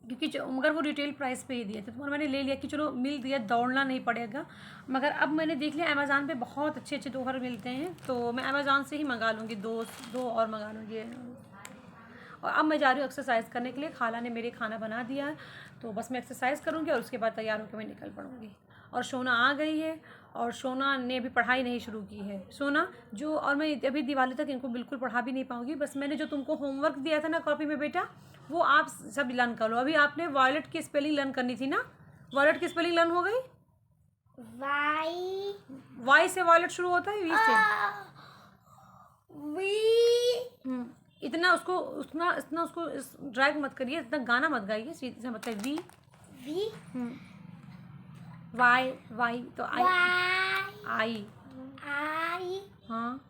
क्योंकि मगर वो रिटेल प्राइस पे ही दिए थे, तो मैंने ले लिया कि चलो मिल दिया, दौड़ना नहीं पड़ेगा। मगर अब मैंने देख लिया अमेज़ॉन पे बहुत अच्छे अच्छे दोहर मिलते हैं, तो मैं अमेज़ॉन से ही मंगा लूँगी, दो और मंगा लूँगी। और अब मैं जा रही हूँ एक्सरसाइज करने के लिए, खाला ने मेरे खाना बना दिया है, तो बस मैं एक्सरसाइज करूँगी और उसके बाद तैयार होकर मैं निकल पड़ूँगी। और सोना आ गई है, और सोना ने अभी पढ़ाई नहीं शुरू की है। सोना जो, और मैं अभी दिवाली तक इनको बिल्कुल पढ़ा भी नहीं पाऊँगी। बस मैंने जो तुमको होमवर्क दिया था ना कॉपी में बेटा, वो आप सब लर्न कर लो। अभी आपने वॉयलेट की स्पेलिंग लर्न करनी थी ना, वॉयलेट की स्पेलिंग लर्न हो गई? वाई से वॉयलेट शुरू होता है, वी से इतना उसको इतना उसको ड्रैग मत करिए, इतना गाना मत गाइए, सीधे से मतलब वी वी वाई वाई तो आई आई आई हाँ,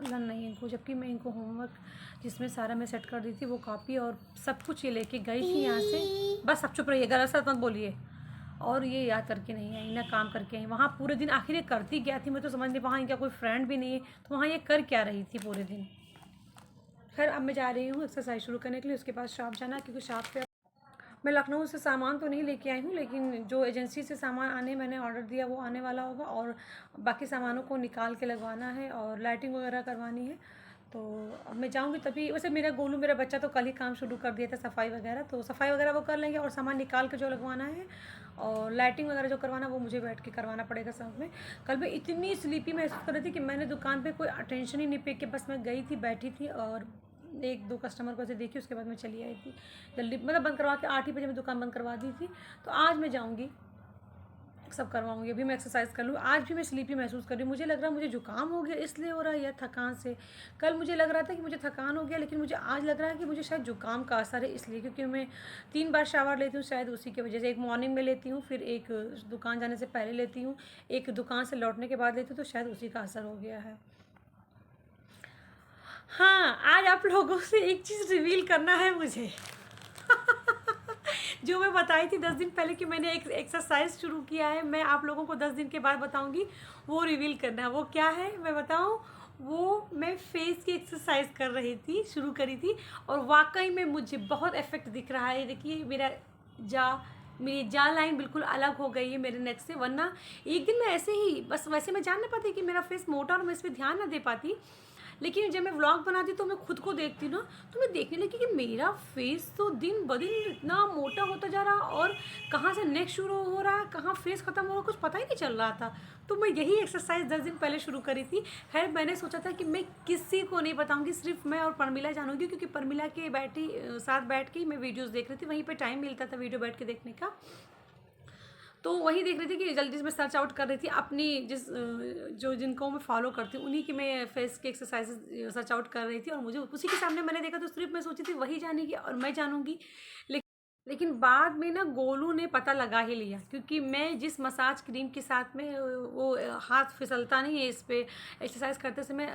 लर्न नहीं इनको, जबकि मैं इनको होमवर्क जिसमें सारा मैं सेट कर दी थी, वो कॉपी और सब कुछ ये लेके गई थी यहाँ से। बस अब चुप रहिए, गलत मत बोलिए। और ये याद करके नहीं आई ना, काम करके आई। वहाँ पूरे दिन आखिर ये करती क्या थी, मैं तो समझ नहीं, वहाँ इनका कोई फ्रेंड भी नहीं है, तो वहाँ ये कर क्या रही थी पूरे दिन। खैर अब मैं जा रही हूँ एक्सरसाइज शुरू करने के लिए, उसके बाद शॉप जाना, क्योंकि शॉप पे मैं लखनऊ से सामान तो नहीं लेके आई हूँ, लेकिन जो एजेंसी से सामान आने मैंने ऑर्डर दिया वो आने वाला होगा, और बाकी सामानों को निकाल के लगवाना है और लाइटिंग वगैरह करवानी है। तो अब मैं जाऊँगी तभी। वैसे मेरा गोलू, मेरा बच्चा तो कल ही काम शुरू कर दिया था, सफाई वगैरह, तो सफाई वगैरह वो कर लेंगे, और सामान निकाल के जो लगवाना है और लाइटिंग वगैरह जो करवाना वो मुझे बैठ के करवाना पड़ेगा साथ में। कल मैं इतनी स्लीपी महसूस कर रही थी कि मैंने दुकान पे कोई अटेंशन ही नहीं पे के, बस मैं गई थी, बैठी थी, और 1-2 कस्टमर को ऐसे देखी, उसके बाद मैं चली आई थी जल्दी, मतलब बंद करवा के 8 ही बजे मैं दुकान बंद करवा दी थी। तो आज मैं जाऊँगी, सब करवाऊँगी। अभी मैं एक्सरसाइज कर लूँ। आज भी मैं स्लीपी महसूस कर रही हूँ, मुझे लग रहा है मुझे जुकाम हो गया इसलिए हो रहा है, या थकान से। कल मुझे लग रहा था कि मुझे थकान हो गया, लेकिन मुझे आज लग रहा है कि मुझे शायद जुकाम का असर है, इसलिए, क्योंकि मैं 3 बार शावर लेती हूँ, शायद उसी की वजह से। एक मॉर्निंग में लेती हूँ, फिर एक दुकान जाने से पहले लेती हूँ, एक दुकान से लौटने के बाद लेती हूँ, तो शायद उसी का असर हो गया है। हाँ, आज आप लोगों से एक चीज़ रिवील करना है मुझे जो मैं बताई थी 10 दिन पहले कि मैंने एक एक्सरसाइज शुरू किया है, मैं आप लोगों को 10 दिन के बाद बताऊंगी, वो रिवील करना है। वो क्या है मैं बताऊं? वो मैं फेस की एक्सरसाइज कर रही थी, शुरू करी थी, और वाकई में मुझे बहुत इफेक्ट दिख रहा है। देखिए मेरी जा लाइन बिल्कुल अलग हो गई है मेरे नेक से। वरना एक दिन मैं ऐसे ही बस वैसे मैं जान नहीं पाती कि मेरा फेस मोटा और मैं इस पर ध्यान ना दे पाती, लेकिन जब मैं व्लॉग बनाती तो मैं खुद को देखती ना, तो मैं देखने लगी कि मेरा फेस तो दिन ब दिन इतना मोटा होता जा रहा, और कहाँ से नेक शुरू हो रहा है, कहाँ फेस खत्म हो रहा, कुछ पता ही नहीं चल रहा था। तो मैं यही एक्सरसाइज 10 दिन पहले शुरू करी थी। खैर मैंने सोचा था कि मैं किसी को नहीं बताऊंगी, सिर्फ मैं और परमिला जानूंगी, क्योंकि परमिला के साथ बैठ के ही मैं वीडियोज़ देख रही थी, वहीं पर टाइम मिलता था वीडियो बैठ के देखने का। तो वही देख रही थी कि जल्दी से मैं सर्च आउट कर रही थी अपनी जिनको मैं फॉलो करती हूँ, उन्हीं की मैं फेस के एक्सरसाइजेज सर्च आउट कर रही थी, और मुझे उसी के सामने मैंने देखा, तो सिर्फ मैं सोची थी वही जानेगी और मैं जानूंगी। लेकिन बाद में ना गोलू ने पता लगा ही लिया, क्योंकि मैं जिस मसाज क्रीम के साथ में वो हाथ फिसलता नहीं है इस पर एक्सरसाइज करते समय,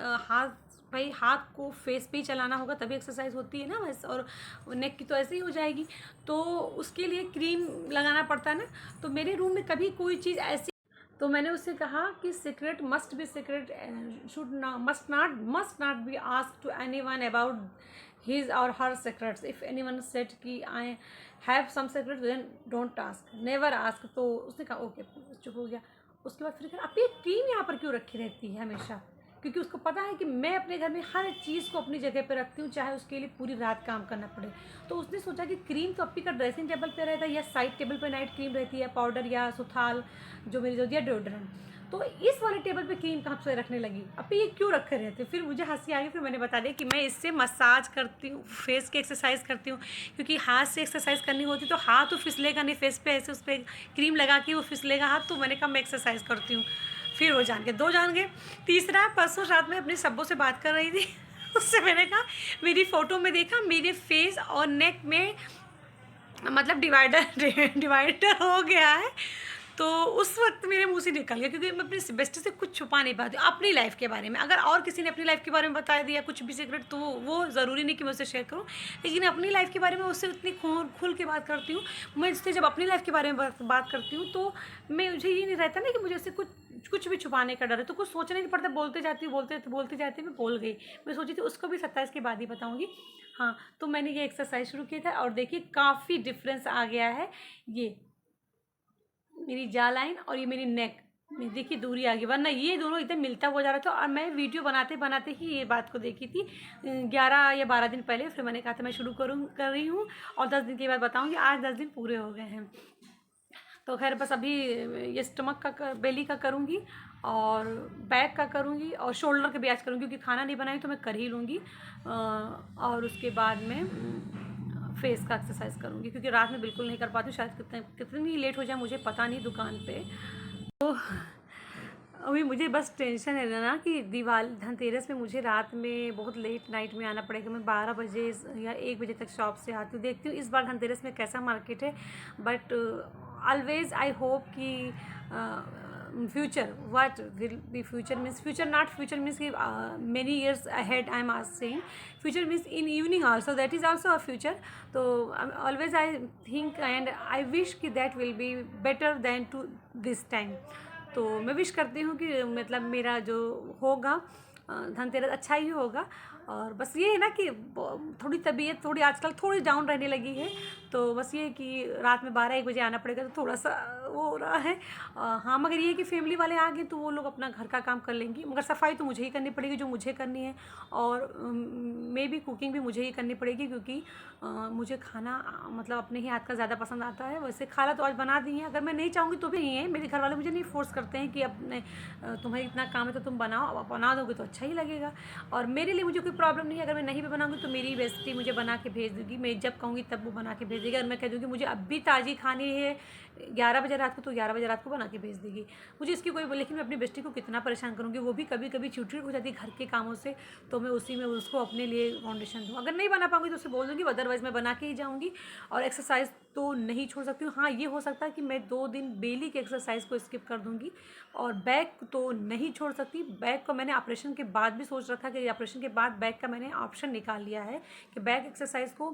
हाथ को फेस पे ही चलाना होगा तभी एक्सरसाइज होती है ना बस, और नेक की तो ऐसे ही हो जाएगी, तो उसके लिए क्रीम लगाना पड़ता है ना। तो मेरे रूम में कभी कोई चीज़ ऐसी, तो मैंने उससे कहा कि secret must be secret, must not be ask to anyone about his or her secrets. If anyone said कि I have some secrets then don't ask, never ask. तो उसने कहा ओके, चुप हो गया। उसके बाद फिर कहा अब ये क्रीम यहाँ पर क्यों रखी रहती है हमेशा, क्योंकि उसको पता है कि मैं अपने घर में हर चीज़ को अपनी जगह पे रखती हूँ, चाहे उसके लिए पूरी रात काम करना पड़े। तो उसने सोचा कि क्रीम तो अपनी का ड्रेसिंग टेबल पे रहता है, या साइड टेबल पे नाइट क्रीम रहती है, पाउडर या सुथाल जो मेरी जो दिया डिओड्रेंट, तो इस वाले टेबल पे क्रीम कहाँ से रखने लगी, अब ये क्यों रखे रहते। फिर मुझे हंसी आ गई, फिर मैंने बता दिया कि मैं इससे मसाज करती हूँ, फेस की एक्सरसाइज करती हूँ, क्योंकि हाथ से एक्सरसाइज करनी होती तो हाथ तो फिसलेगा नहीं फेस पे, ऐसे उस पर क्रीम लगा के वो फिसलेगा हाथ, तो मैंने कहा मैं एक्सरसाइज करती हूँ। फिर वो जान गए, 2 जान गए। तीसरा, परसों रात में अपने सब्बों से बात कर रही थी उससे मैंने कहा, मेरी फ़ोटो में देखा मेरे फेस और नेक में मतलब डिवाइडर हो गया है। तो उस वक्त मेरे मुंह से निकल गया, क्योंकि मैं अपनी बेस्टी से कुछ छुपा नहीं पाती अपनी लाइफ के बारे में। अगर और किसी ने अपनी लाइफ के बारे में बता दिया कुछ भी सीक्रेट, तो वो ज़रूरी नहीं कि मैं उससे शेयर करूं, लेकिन अपनी लाइफ के बारे में उससे उतनी खुल के बात करती हूँ। मैं उससे जब अपनी लाइफ के बारे में बात करती हूँ, तो मुझे ये नहीं रहता ना कि मुझे उससे कुछ भी छुपाने का डर है, तो कुछ सोचना नहीं पड़ता, बोलते जाती हूँ, बोलते जाते मैं बोल गई। मैं सोची थी उसको भी 27 के बाद ही बताऊँगी। हाँ, तो मैंने ये एक्सरसाइज शुरू किया था, और देखिए काफ़ी डिफरेंस आ गया है। ये मेरी जा लाइन और ये मेरी नेक में देखिए दूरी आ गई, वरना ये दोनों एकदम मिलता हुआ जा रहा था। और मैं वीडियो बनाते बनाते ही ये बात को देखी थी 11 या 12 दिन पहले। फिर मैंने कहा था मैं शुरू कर रही हूँ, और 10 दिन के बाद बताऊँगी। आज 10 दिन पूरे हो गए हैं। तो खैर बस अभी ये स्टमक का बेली का करूँगी, और बैक का करूँगी, और शोल्डर के भी आज करूँगी, क्योंकि खाना नहीं बनाई तो मैं कर ही लूँगी। और उसके बाद में फेस का एक्सरसाइज करूँगी, क्योंकि रात में बिल्कुल नहीं कर पाती हूँ, शायद कितनी लेट हो जाए मुझे पता नहीं दुकान पे। तो अभी मुझे बस टेंशन है ना कि धनतेरस में मुझे रात में बहुत लेट नाइट में आना पड़ेगा। मैं 12 बजे या 1 बजे तक शॉप से आती हूँ। देखती हूँ इस बार धनतेरस में कैसा मार्केट है, बट ऑलवेज आई होप कि future what will be future means future not future means कि many years ahead I am saying future means in evening also, that is also a future. तो always I think and I wish कि that will be better than to this time. तो मैं wish करती हूँ कि मतलब मेरा जो होगा धनतेरस अच्छा ही होगा। और बस ये है ना कि थोड़ी तबीयत थोड़ी आजकल थोड़ी डाउन रहने लगी है, तो बस ये कि रात में 12-1 बजे आना पड़ेगा, तो थोड़ा सा वो हो रहा है। हाँ, मगर ये कि फैमिली वाले आ गए तो वो लोग अपना घर का काम कर लेंगी, मगर सफाई तो मुझे ही करनी पड़ेगी जो मुझे करनी है, और मे भी कुकिंग भी मुझे ही करनी पड़ेगी, क्योंकि मुझे खाना मतलब अपने ही हाथ का ज़्यादा पसंद आता है। वैसे खाना तो आज बना दी है, अगर मैं नहीं चाहूँगी तो भी नहीं है, मेरे घर वाले मुझे नहीं फोर्स करते हैं कि अपने तुम्हें इतना काम है तो तुम बनाओ, बना दोगे तो अच्छा ही लगेगा। और मेरे लिए मुझे कोई प्रॉब्लम नहीं है, अगर मैं नहीं भी बनाऊँगी तो मेरी बेस्टी मुझे बना के भेज दूँगी, मैं जब कहूँगी तब वो बना के भेज देगी। और मैं कह दूँगी मुझे अब भी ताज़ी खानी है 11 बजे रात को, तो 11 बजे रात को बना के भेज देगी मुझे इसकी कोई। लेकिन मैं अपनी बेस्टी को कितना परेशान करूँगी, वो भी कभी कभी चिड़चिड़ हो जाती है घर के कामों से, तो मैं उसी में उसको अपने लिए फाउंडेशन दूँ। अगर नहीं बना पाऊँगी तो उसे बोल दूँगी, अदरवाइज़ मैं बना के ही जाऊँगी। और एक्सरसाइज तो नहीं छोड़ सकती हूँ। हाँ, ये हो सकता है कि मैं 2 दिन बेली के एक्सरसाइज को स्किप कर दूँगी, और बैक तो नहीं छोड़ सकती। बैक को मैंने ऑपरेशन के बाद भी सोच रखा कि ऑपरेशन के बाद बैक का मैंने ऑप्शन निकाल लिया है कि बैक एक्सरसाइज को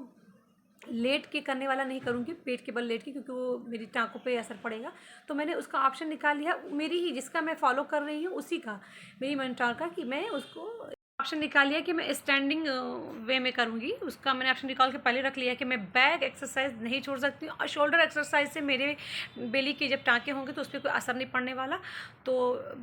लेट के करने वाला नहीं करूँगी, पेट के बल लेट के, क्योंकि वो मेरी टाँकों पे असर पड़ेगा। तो मैंने उसका ऑप्शन निकाल लिया, मेरी ही जिसका मैं फॉलो कर रही हूँ उसी का, मेरी मेंटोर का, कि मैं उसको ऑप्शन निकाल लिया कि मैं स्टैंडिंग वे में करूँगी। उसका मैंने ऑप्शन निकाल के पहले रख लिया कि मैं बैक एक्सरसाइज नहीं छोड़ सकती हूँ, और शोल्डर एक्सरसाइज से मेरे बेली के जब टाँके होंगे तो उस पर कोई असर नहीं पड़ने वाला। तो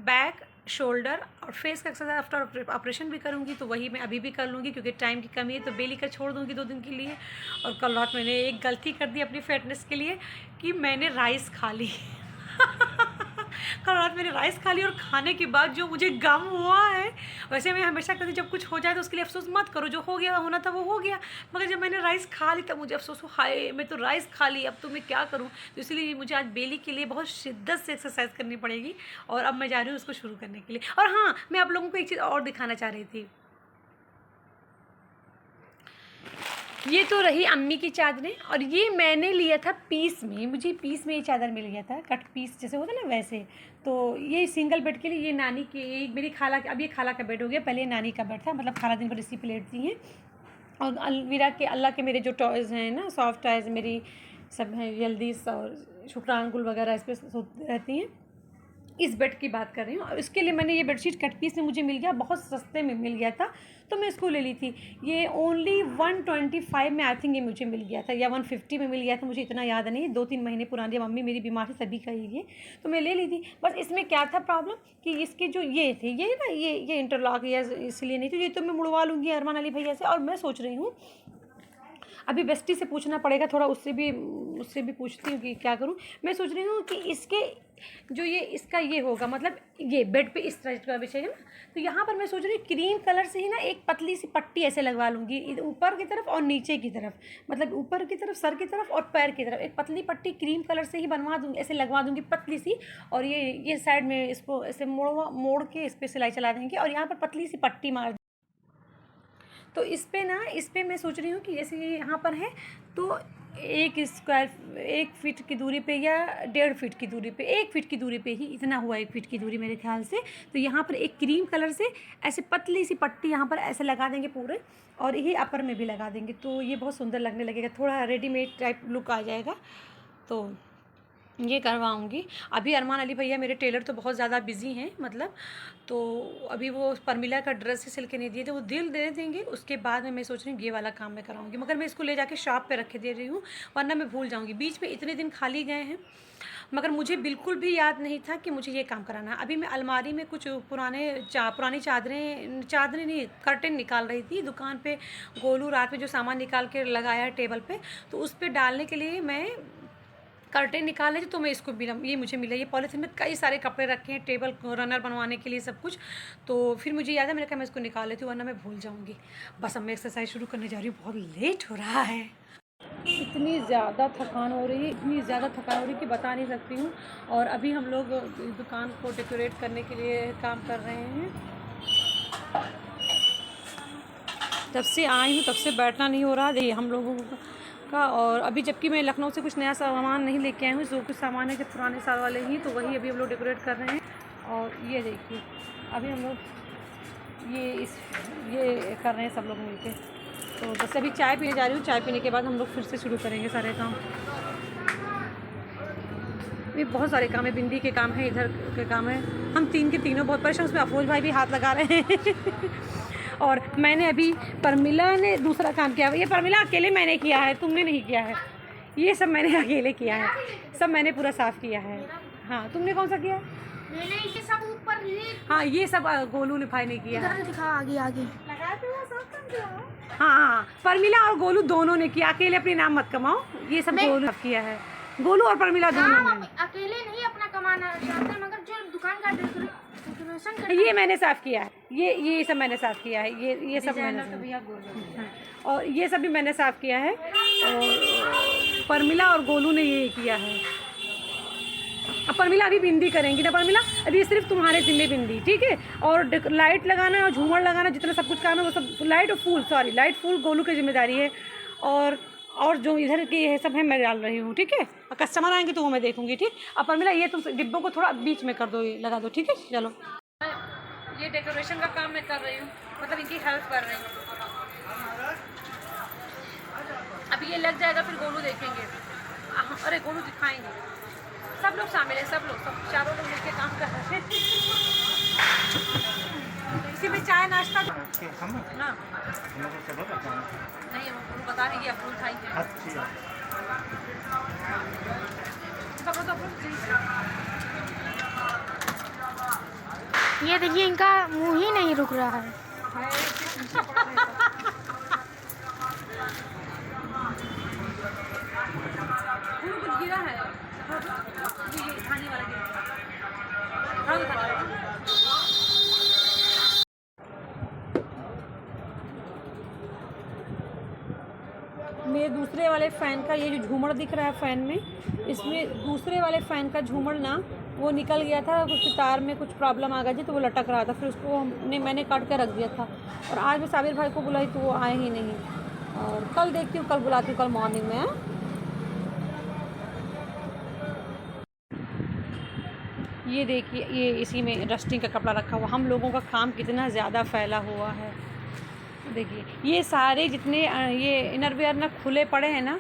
बैक, शोल्डर और फेस का एक्सरसाइज आफ्टर ऑपरेशन भी करूँगी, तो वही मैं अभी भी कर लूँगी क्योंकि टाइम की कमी है। तो बेली का छोड़ दूँगी 2 दिन के लिए। और कल रात मैंने एक गलती कर दी अपनी फिटनेस के लिए कि मैंने राइस खा ली। कल रात मैंने राइस खा ली, और खाने के बाद जो मुझे गम हुआ है, वैसे मैं हमेशा कहती जब कुछ हो जाए तो उसके लिए अफसोस मत करो, जो हो गया होना था वो हो गया, मगर जब मैंने राइस खा ली तब मुझे अफसोस हो, हाय मैं तो राइस खा ली, अब तो मैं क्या करूँ। तो इसलिए मुझे आज बेली के लिए बहुत शिद्दत से एक्सरसाइज करनी पड़ेगी, और अब मैं जा रही हूँ उसको शुरू करने के लिए। और हाँ, मैं आप लोगों को एक चीज़ और दिखाना चाह रही थी। ये तो रही अम्मी की चादरें, और ये मैंने लिया था पीस में, मुझे पीस में ये चादर मिल गया था, कट पीस जैसे होता है ना वैसे। तो ये सिंगल बेड के लिए, ये नानी की, मेरी खाला, अब ये खाला का बेड हो गया, पहले ये नानी का बेड था, मतलब खाला दिन भर इसी पे लेटती हैं। और अलमीरा के अल्लाह के मेरे जो टॉयज़ हैं ना, सॉफ्ट टॉयज़ मेरी सब हैं, जल्दीस और शुक्रान गुल वगैरह इस पर सोती रहती हैं। इस बेड की बात कर रही हूँ, और इसके लिए मैंने ये बेडशीट कट पीस में मुझे मिल गया, बहुत सस्ते में मिल गया था, तो मैं इसको ले ली थी। ये ओनली 125 में आई थिंक ये मुझे मिल गया था, या 150 में मिल गया था, मुझे इतना याद नहीं, 2-3 महीने पुरानी, मम्मी मेरी बीमार थी तभी का ये, तो मैं ले ली थी। बस इसमें क्या था प्रॉब्लम कि इसके जो ये थे, ये ना ये इंटरलॉक, ये इसलिए नहीं थी, ये तो मैं मुड़वा लूँगी अरमान अली भैया से। और मैं सोच रही हूँ अभी बेस्टी से पूछना पड़ेगा थोड़ा, उससे भी पूछती हूँ कि क्या करूँ। मैं सोच रही हूँ कि इसके जो ये इसका ये होगा, मतलब ये बेड पे इस तरह का बिछेगा ना, तो यहाँ पर मैं सोच रही हूँ क्रीम कलर से ही ना एक पतली सी पट्टी ऐसे लगवा लूँगी, ऊपर की तरफ और नीचे की तरफ, मतलब ऊपर की तरफ, सर की तरफ और पैर की तरफ एक पतली पट्टी क्रीम कलर से ही बनवा दूँगी, ऐसे लगवा दूँगी पतली सी। और ये साइड में इसको ऐसे मोड़ के इस पर सिलाई चला देंगे, और यहाँ पर पतली सी पट्टी मार। तो इस पे मैं सोच रही हूँ कि जैसे ये यहाँ पर है, तो 1 फीट की दूरी पे या 1.5 फीट की दूरी पे, 1 फीट की दूरी पे ही, इतना हुआ 1 फीट की दूरी मेरे ख्याल से। तो यहाँ पर एक क्रीम कलर से ऐसे पतली सी पट्टी यहाँ पर ऐसे लगा देंगे पूरे, और ये अपर में भी लगा देंगे, तो ये बहुत सुंदर लगने लगेगा, थोड़ा रेडीमेड टाइप लुक आ जाएगा। तो ये करवाऊँगी। अभी अरमान अली भैया मेरे टेलर तो बहुत ज़्यादा बिज़ी हैं, मतलब तो अभी वो परमिला का ड्रेस ही सिल के नहीं दिए थे, वो दिल दे देंगे, उसके बाद में मैं सोच रही हूँ ये वाला काम मैं कराऊँगी, मगर मैं इसको ले जाके शॉप पे रखे दे रही हूँ, वरना मैं भूल जाऊँगी। बीच में इतने दिन खाली गए हैं, मगर मुझे बिल्कुल भी याद नहीं था कि मुझे ये काम कराना है। अभी मैं अलमारी में कुछ पुरानी चादरें नहीं, कर्टेन निकाल रही थी दुकान पे। गोलू रात में जो सामान निकाल के लगाया है टेबल पे, तो उस पर डालने के लिए मैं कर्टेन निकाले थे, तो मैं इसको मिला, ये मुझे मिला। ये पॉलीथिन में कई सारे कपड़े रखे हैं टेबल रनर बनवाने के लिए सब कुछ, तो फिर मुझे याद है, मैंने कहा मैं इसको निकाल लेती हूँ वरना मैं भूल जाऊँगी। बस अब मैं एक्सरसाइज शुरू करने जा रही हूँ, बहुत लेट हो रहा है। इतनी ज़्यादा थकान हो रही है कि बता नहीं सकती हूँ। और अभी हम लोग दुकान को डेकोरेट करने के लिए काम कर रहे हैं। जब से आई हूँ तब से बैठना नहीं हो रहा है हम लोगों का। और अभी जबकि मैं लखनऊ से कुछ नया सामान नहीं लेके आई हूँ, जो कुछ सामान है कि पुराने साल वाले ही, तो वही अभी हम लोग डेकोरेट कर रहे हैं। और ये देखिए अभी हम लोग ये कर रहे हैं सब लोग मिलके। तो बस अभी चाय पीने जा रही हूँ, चाय पीने के बाद हम लोग फिर से शुरू करेंगे सारे काम। ये बहुत सारे काम है, बिंदी के काम है, इधर के काम है, हम तीन के तीनों बहुत परेशान। उसमें अफरोज भाई भी हाथ लगा रहे हैं। और मैंने अभी परमिला ने दूसरा काम किया, ये परमिला अकेले मैंने किया है, तुमने नहीं किया है। ये सब मैंने अकेले किया है, सब मैंने पूरा साफ़ किया है। हाँ तुमने कौन सा किया? मैंने ये सब ऊपर, हाँ ये सब गोलू ने भाई ने किया है। दिखा आगे हाँ परमिला और गोलू दोनों ने किया, अकेले अपने नाम मत कमाओ, ये सब गोलू किया है। गोलू और परमिला दोनों ने। अकेले नहीं अपना कमाना चाहते, मगर जो दुकान का डेकोरेशन ये मैंने साफ़ किया है, ये सब मैंने साफ़ किया है, ये सब मैंने, और ये सब भी मैंने साफ़ किया है। और परमिला और गोलू ने ये किया है। अब परमिला अभी बिंदी करेंगी ना परमिला, अभी सिर्फ तुम्हारे जिम्मे बिंदी, ठीक है। और लाइट लगाना और झूमर लगाना, जितना सब कुछ काम है वो सब, लाइट फूल गोलू की जिम्मेदारी है। और जो इधर के है सब है मैं डाल रही हूँ, ठीक है। और कस्टमर आएंगे तो वो मैं देखूँगी, ठीक। अब परमिला ये तुम डिब्बों को थोड़ा बीच में कर दो, ये लगा दो, ठीक है। चलो ये डेकोरेशन का काम मैं कर रही हूँ, मतलब इनकी हेल्प कर रही हूँ। अब ये लग जाएगा फिर गोलू देखेंगे, अरे गोलू दिखाएंगे। सब लोग शामिल है, सब चारों लोग मिलकर काम कर रहे हैं। इसी में चाय नाश्ता ना नहीं, वो बता रही है फूल खाएंगे। ये देखिए इनका मुंह ही नहीं रुक रहा है। कुछ गिरा है, ये खाने वाला गिरा। मेरे दूसरे वाले फ़ैन का ये जो झूमर दिख रहा है फ़ैन में, इसमें दूसरे वाले फ़ैन का झूमर ना वो निकल गया था, कुछ तार में कुछ प्रॉब्लम आ गई थी तो वो लटक रहा था, फिर उसको मैंने काट कर रख दिया था। और आज मैं साबिर भाई को बुलाई तो वो आए ही नहीं, और कल देखती हूँ, कल बुलाती हूँ, कल मॉर्निंग में। ये देखिए, ये इसी में डस्टिंग का कपड़ा रखा हुआ। हम लोगों का काम कितना ज़्यादा फैला हुआ है। देखिए ये सारे जितने ये इनरवियर ना खुले पड़े हैं ना,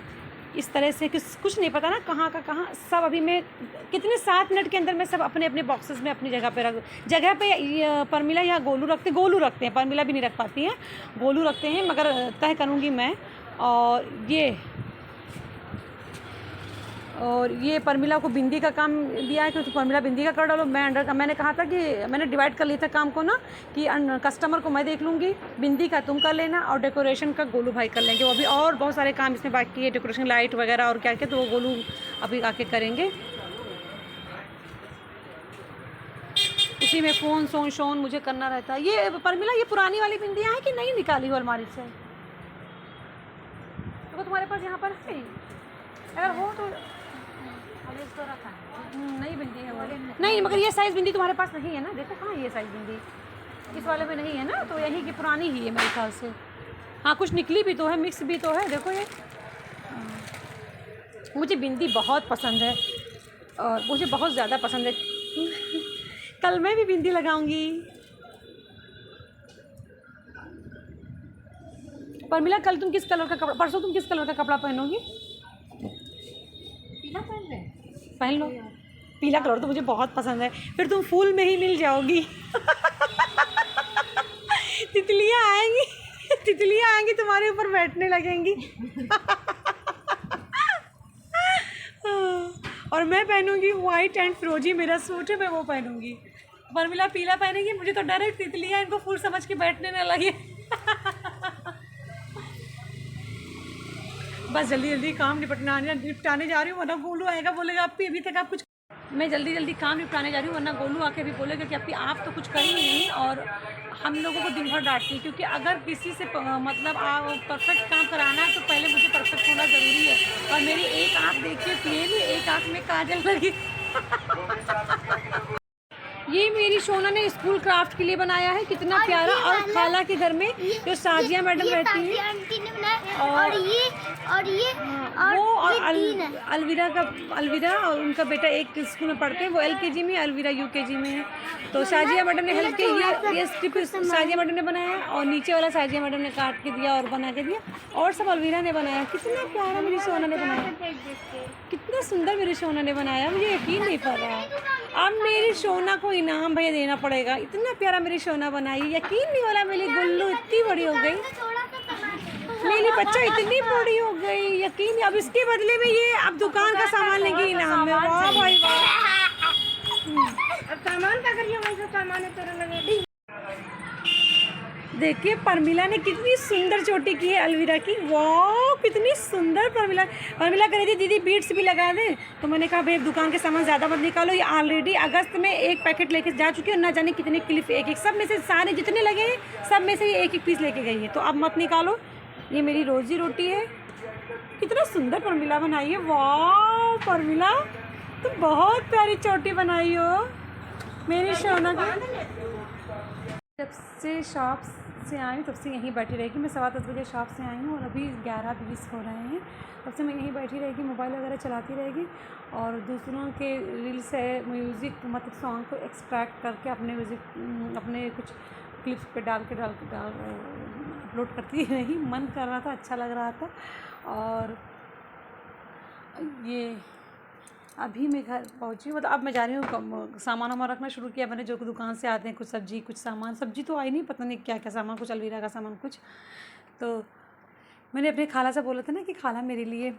इस तरह से कुछ नहीं पता ना कहाँ का कहाँ, सब अभी मैं कितने 7 मिनट के अंदर मैं सब अपने अपने बॉक्सेस में अपनी जगह पे रख, जगह पे परमिला या गोलू रखते हैं, परमिला भी नहीं रख पाती हैं, गोलू रखते हैं, मगर तय करूँगी मैं। और ये परमिला को बिंदी का काम दिया है कि परमिला बिंदी का कर डालो, मैं अंडर का। मैंने कहा था कि मैंने डिवाइड कर लिया था काम को ना, कि कस्टमर को मैं देख लूँगी, बिंदी का तुम कर लेना, और डेकोरेशन का गोलू भाई कर लेंगे। वो अभी और बहुत सारे काम इसमें बाकी है, डेकोरेशन लाइट वगैरह और क्या क्या, तो वो गोलू अभी आके करेंगे। उसी में फ़ोन शोन मुझे करना रहता है। ये परमिला ये पुरानी वाली बिंदियाँ हैं कि नहीं निकाली हो अलमारी से? तो तुम्हारे पास यहाँ पर है, अगर हो तो नहीं बिंदी है वाले नहीं, मगर ये साइज़ बिंदी तुम्हारे पास नहीं है ना, देखो कहाँ ये साइज़ बिंदी इस वाले में नहीं है ना, तो यही की पुरानी ही है मेरे ख्याल से। हाँ कुछ निकली भी तो है, मिक्स भी तो है, देखो ये। मुझे बिंदी बहुत पसंद है और मुझे बहुत ज़्यादा पसंद है। कल मैं भी बिंदी लगाऊंगी। परमिला कल तुम किस कलर का कपड़ा, परसों तुम किस कलर का कपड़ा पहनोगी? पहन लो, पीला कलर तो मुझे बहुत पसंद है, फिर तुम फूल में ही मिल जाओगी। तितलियाँ आएंगी तुम्हारे ऊपर बैठने लगेंगी। और मैं पहनूंगी वाइट एंड फिरोजी, मेरा सूट है, मैं वो पहनूंगी। परमिला पीला पहनेगी, मुझे तो डर है तितलियाँ इनको फूल समझ के बैठने न लगे। बस जल्दी काम निपटाने जा रही हूँ, वरना गोलू आएगा बोलेगा अप्पी अभी तक आप कुछ। मैं जल्दी काम निपटाने जा रही हूँ, वरना गोलू आके भी बोलेगा कि अप्पी आप तो कुछ कर ही नहीं, और हम लोगों को दिन भर डांटती है। क्योंकि अगर किसी से मतलब परफेक्ट काम कराना है तो पहले मुझे परफेक्ट होना ज़रूरी है। और मेरी एक आँख देखिए पीली, एक आँख में काजल लगी। ये मेरी सोना ने स्कूल क्राफ्ट के लिए बनाया है, कितना प्यारा। और खाला के घर में जो साजिया मैडम रहती हैं, अलविरा और उनका बेटा एक स्कूल में पढ़ते हैं, वो LKG में, अलविरा UKG में है। तो साजिया मैडम ने हेल्प की, ये स्क्रिप्ट साजिया मैडम ने बनाया, और नीचे वाला साजिया मैडम ने काट के दिया और बना के दिया, और सब अलविरा ने बनाया। कितना प्यारा मेरी सोना ने बनाया, कितना सुंदर मेरी सोना ने बनाया, मुझे यकीन नहीं पड़ रहा। अब मेरी सोना को इनाम भैया देना पड़ेगा, इतना प्यारा मेरी सोना बनाई, यकीन नहीं हो रहा। मेरी गुल्लू इतनी बड़ी हो गई, मेरी बच्चा इतनी बड़ी हो गई, यकीन। अब इसके बदले में ये अब दुकान का सामान लेंगे इनाम में। वाह भाई वाह, सामान का करिए, वैसे सामान तेरा लगे। देखिए परमिला ने कितनी सुंदर चोटी की है अलविरा की, वाह कितनी सुंदर। परमिला कह रही थी दीदी बीट्स भी लगा दें, तो मैंने कहा भाई दुकान के सामान ज़्यादा मत निकालो, ये ऑलरेडी अगस्त में एक पैकेट लेके जा चुकी है, ना जाने कितने क्लिप एक सब में से सारे जितने लगे हैं सब में से ये एक पीस लेके गई है, तो अब मत निकालो। ये मेरी रोजी रोटी है। कितना सुंदर परमिला बनाई है, वाह परमिला तुम बहुत प्यारी चोटी बनाई हो मेरी सोना की। जब से शॉप से आई तब से यहीं बैठी रहेगी। मैं 10:15 बजे शॉप से आई हूँ और अभी 11:20 हो रहे हैं। तब से मैं यहीं बैठी रहेगी, मोबाइल वगैरह चलाती रहेगी और दूसरों के रील से म्यूज़िक मतलब सॉन्ग को एक्सट्रैक्ट करके अपने कुछ क्लिप्स पे डाल अपलोड करती रही। मन कर रहा था, अच्छा लग रहा था और ये अभी मैं घर पहुंची, मतलब अब मैं जा रही हूँ सामान वामान रखना शुरू किया मैंने, जो कि दुकान से आते हैं, कुछ सब्जी कुछ सामान, सब्जी तो आई नहीं, पता नहीं क्या क्या सामान, कुछ अलवीरा का सामान कुछ। तो मैंने अपने खाला से बोला था ना कि खाला मेरे लिए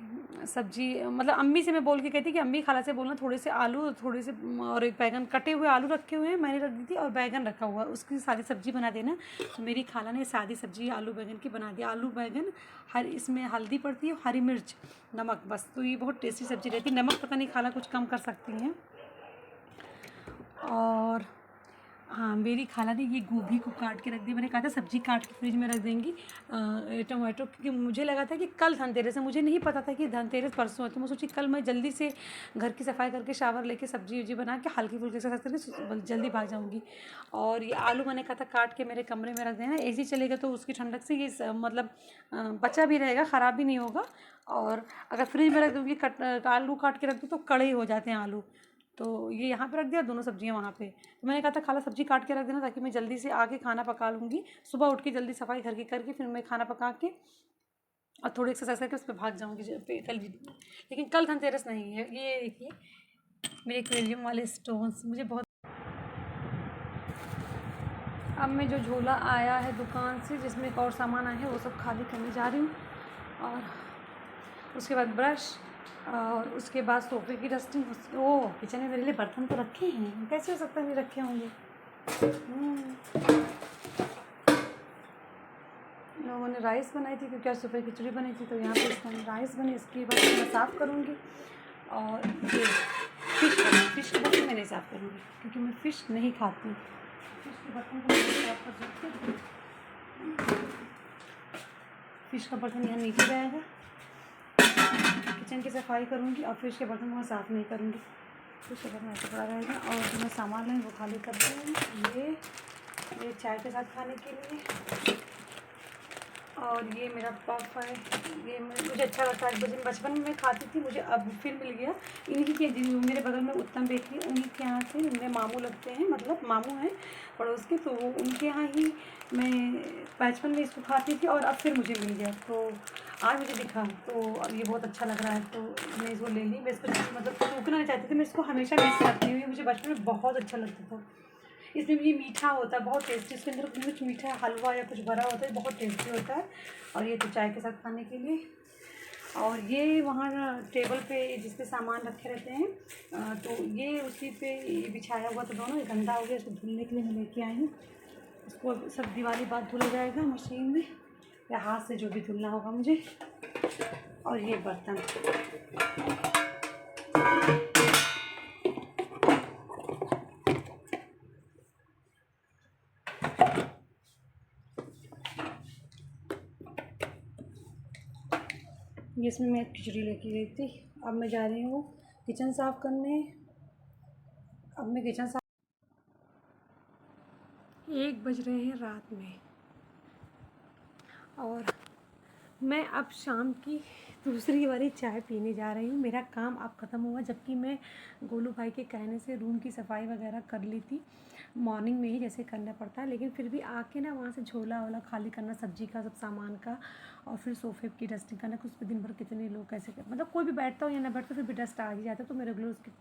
सब्जी, मतलब अम्मी से मैं बोल के कहती कि अम्मी खाला से बोलना थोड़े से आलू, थोड़े से और एक बैगन, कटे हुए आलू रखे हुए हैं मैंने रख दी थी, और बैगन रखा हुआ, उसकी सादी सब्जी बना देना। तो मेरी खाला ने सादी सब्जी आलू बैगन की बना दी। आलू बैगन इसमें हल्दी पड़ती है, हरी मिर्च, नमक, बस। तो ये बहुत टेस्टी सब्जी रहती है। नमक पता नहीं खाला कुछ कम कर सकती हैं। और हाँ, मेरी खाला ने ये गोभी को काट के रख दी। मैंने कहा था सब्जी काट के फ्रिज में रख देंगी, टमाटो, क्योंकि मुझे लगा था कि कल धनतेरस है, मुझे नहीं पता था कि धनतेरस परसों है। तो मैं सोची कल मैं जल्दी से घर की सफाई करके शावर लेके सब्जी वब्जी बना के हल्की फुल्की से करके जल्दी भाग जाऊँगी। और ये आलू मैंने कहा था काट के मेरे कमरे में रख देना, ऐसे ही चलेगा तो उसकी ठंडक से ये मतलब बचा भी रहेगा, ख़राब भी नहीं होगा। और अगर फ्रिज में रख दूँगी, आलू काट के रख दूँ तो कड़े हो जाते हैं आलू। तो ये यहाँ पे रख दिया, दोनों सब्जियाँ वहाँ पे। तो मैंने कहा था खाला सब्जी काट के रख देना, ताकि मैं जल्दी से आके खाना पका लूँगी। सुबह उठ के जल्दी सफाई घर की करके फिर मैं खाना पका के और थोड़ी एक्सरसाइज करके उस पर भाग जाऊँगी कल भी। लेकिन कल धनतेरस नहीं है। ये देखिए मेरे एक्वेरियम वाले स्टोन्स मुझे बहुत। अब मैं जो झोला आया है दुकान से, जिसमें एक और सामान आया है, वो सब खाली करने जा रही हूँ। और उसके बाद ब्रश, और उसके बाद सोफे की डस्टिंग। ओह, किचन में मेरे लिए बर्तन तो रखे हैं, कैसे हो सकता है नहीं रखे होंगे। लोगों ने राइस बनाई थी, क्योंकि आज सुबह खिचड़ी बनी थी, तो यहाँ पे इसका राइस बने। इसके बाद मैं साफ़ करूँगी। और ये फिश के बर्तन मैं नहीं साफ़ करूँगी, क्योंकि मैं फ़िश नहीं खाती। फिश के बर्तन को मैं साफ़ कर सकती हूँ। फिश का बर्तन यहाँ नीचे रहेगा। किचन की सफाई करूँगी और फिश के बर्तन को मैं साफ़ नहीं करूँगी। फिश के बर्तन ऐसे पड़ा रहेगा। और जो मैं सामान लें वो खाली करते हैं। ये चाय के साथ खाने के लिए। और ये मेरा पफ है, ये मुझे अच्छा लगता है। बचपन में मैं खाती थी, मुझे अब फिर मिल गया। इन्हीं के मेरे बगल में उत्तम बेकरी, उन्हीं के यहाँ से मेरे मामू लगते हैं, मतलब मामू हैं पड़ोस के, तो उनके यहाँ ही मैं बचपन में इसको खाती थी, और अब फिर मुझे मिल गया। तो आज मुझे दिखा, तो अब ये बहुत अच्छा लग रहा है, तो मैं इसको ले ली। मैं इसको मतलब टूटना नहीं चाहती थी, मैं इसको हमेशा मिस करती हूँ। मुझे बचपन में बहुत अच्छा लगता था। इसमें ये मीठा होता है, बहुत टेस्टी। इसके अंदर कुछ मीठा हलवा या कुछ भरा होता है, बहुत टेस्टी होता है। और ये तो चाय के साथ खाने के लिए। और ये वहाँ टेबल पे जिस पे सामान रखे रहते हैं, तो ये उसी पे ये बिछाया हुआ, तो दोनों ये गंदा हो गया, इसको धुलने के लिए मैं लेके आई हूँ। इसको सब दिवाली बाद धुला जाएगा मशीन में, या हाथ से, जो भी धुलना होगा मुझे। और ये बर्तन, ये इसमें मैं खिचड़ी लेके गई थी। अब मैं जा रही हूँ किचन साफ़ करने। अब मैं किचन साफ, 1 बज रहे हैं रात में, और मैं अब शाम की दूसरी वाली चाय पीने जा रही हूँ। मेरा काम अब ख़त्म हुआ, जबकि मैं गोलू भाई के कहने से रूम की सफाई वगैरह कर ली थी मॉर्निंग में ही, जैसे करना पड़ता है। लेकिन फिर भी आके ना वहाँ से झोला वोला खाली करना, सब्जी का, सब सामान का, और फिर सोफे की डस्टिंग करना। कुछ पे दिन भर कितने लोग कैसे कर, मतलब कोई भी बैठता हो या ना बैठता, फिर भी डस्ट आ ही जाता है। तो मैं रेगुलर उसकी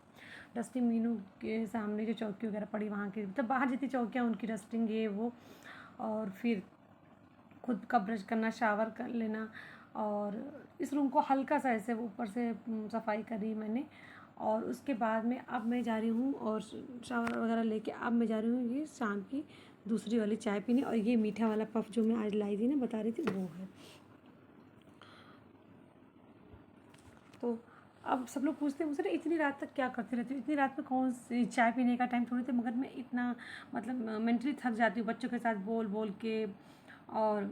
डस्टिंग, मीनू के सामने जो चौकी वगैरह पड़ी वहाँ की, मतलब बाहर जितनी चौकियाँ उनकी डस्टिंग, ये वो। और फिर खुद का ब्रश करना, शावर कर लेना। और इस रूम को हल्का सा ऐसे ऊपर से सफाई करी मैंने। और उसके बाद में अब मैं जा रही हूँ, और शावर वगैरह लेके अब मैं जा रही हूँ ये शाम की दूसरी वाली चाय पीने। और ये मीठा वाला पफ जो मैं आज लाई थी ना, बता रही थी, वो है। तो अब सब लोग पूछते हैं मुझसे, इतनी रात तक क्या करते रहती हूँ, इतनी रात में कौन सी चाय पीने का टाइम थोड़ी थे। मगर मैं इतना मतलब मेंटली थक जाती हूँ बच्चों के साथ बोल बोल के। और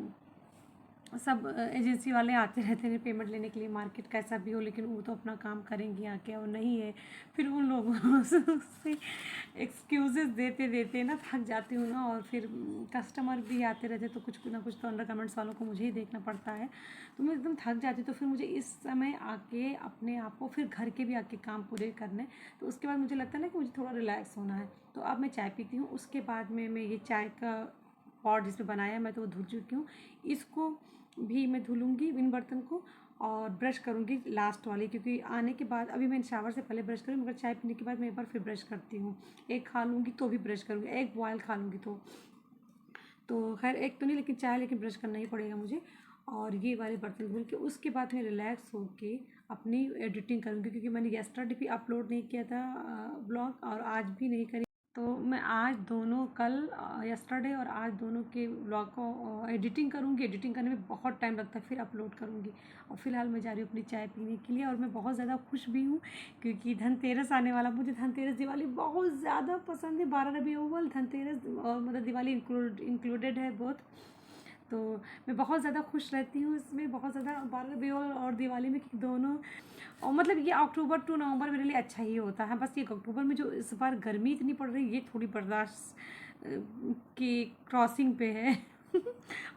सब एजेंसी वाले आते रहते हैं पेमेंट लेने के लिए, मार्केट कैसा भी हो, लेकिन वो तो अपना काम करेंगी आके, और नहीं है फिर उन लोगों से एक्सक्यूज़ेस देते देते ना थक जाती हूँ ना। और फिर कस्टमर भी आते रहते, तो कुछ ना कुछ तो अंडर कमेंट्स वालों को मुझे ही देखना पड़ता है। तो मैं एकदम थक जाती हूँ। तो फिर मुझे इस समय आके अपने आप को, फिर घर के भी आके काम पूरे करने, तो उसके बाद मुझे लगता है ना कि मुझे थोड़ा रिलैक्स होना है। तो अब मैं चाय पीती हूँ। उसके बाद में मैं ये चाय का पॉट जिसमें बनाया मैं, तो वो धुल चुकी हूँ। इसको भी मैं धुलूँगी इन बर्तन को। और ब्रश करूँगी लास्ट वाली, क्योंकि आने के बाद अभी मैं शावर से पहले ब्रश करूँगी, मगर चाय पीने के बाद मैं एक बार फिर ब्रश करती हूँ। एक खा लूँगी तो भी ब्रश करूँगी, एक बॉयल खा लूँगी तो खैर एक तो नहीं, लेकिन चाय लेकिन ब्रश करना ही पड़ेगा मुझे। और ये वाले बर्तन धुल के उसके बाद मैं रिलैक्स होके अपनी एडिटिंग करूँगी, क्योंकि मैंने यस्टरडे भी अपलोड नहीं किया था ब्लॉग, और आज भी नहीं करी। तो मैं आज दोनों कल यस्टरडे और आज दोनों के व्लॉग को एडिटिंग करूँगी। एडिटिंग करने में बहुत टाइम लगता है, फिर अपलोड करूँगी। और फिलहाल मैं जा रही हूँ अपनी चाय पीने के लिए, और मैं बहुत ज़्यादा खुश भी हूँ क्योंकि धनतेरस आने वाला। मुझे धनतेरस दिवाली बहुत ज़्यादा पसंद है। 12 रबी अव्वल, धनतेरस और मतलब दिवाली इंक्लूडेड है बहुत। तो मैं बहुत ज़्यादा खुश रहती हूँ इसमें, बहुत ज़्यादा 12 रबी अव्वल और दिवाली में, कि दोनों। और मतलब ये अक्टूबर टू नवंबर मेरे लिए अच्छा ही होता है। बस ये अक्टूबर में जो इस बार गर्मी इतनी पड़ रही है, ये थोड़ी बर्दाश्त की क्रॉसिंग पे है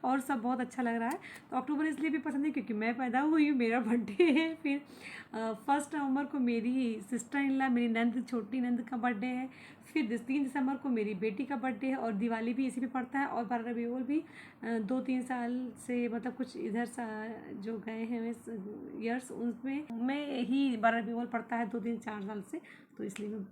और सब बहुत अच्छा लग रहा है। तो अक्टूबर इसलिए भी पसंद है क्योंकि मैं पैदा हुई हूँ, मेरा बर्थडे है। फिर 1 नवंबर को मेरी सिस्टर इन लॉ, मेरी नंद, छोटी नंद का बर्थडे है। फिर 3 दिसंबर को मेरी बेटी का बर्थडे है, और दिवाली भी इसी पे पड़ता है। और 12 रबी अव्वल भी 2-3 साल से, मतलब कुछ इधर जो गए हैं ईयर्स, उनमें में ही 12 रबी अव्वल पड़ता है 2-3-4 साल से। तो इसलिए मैं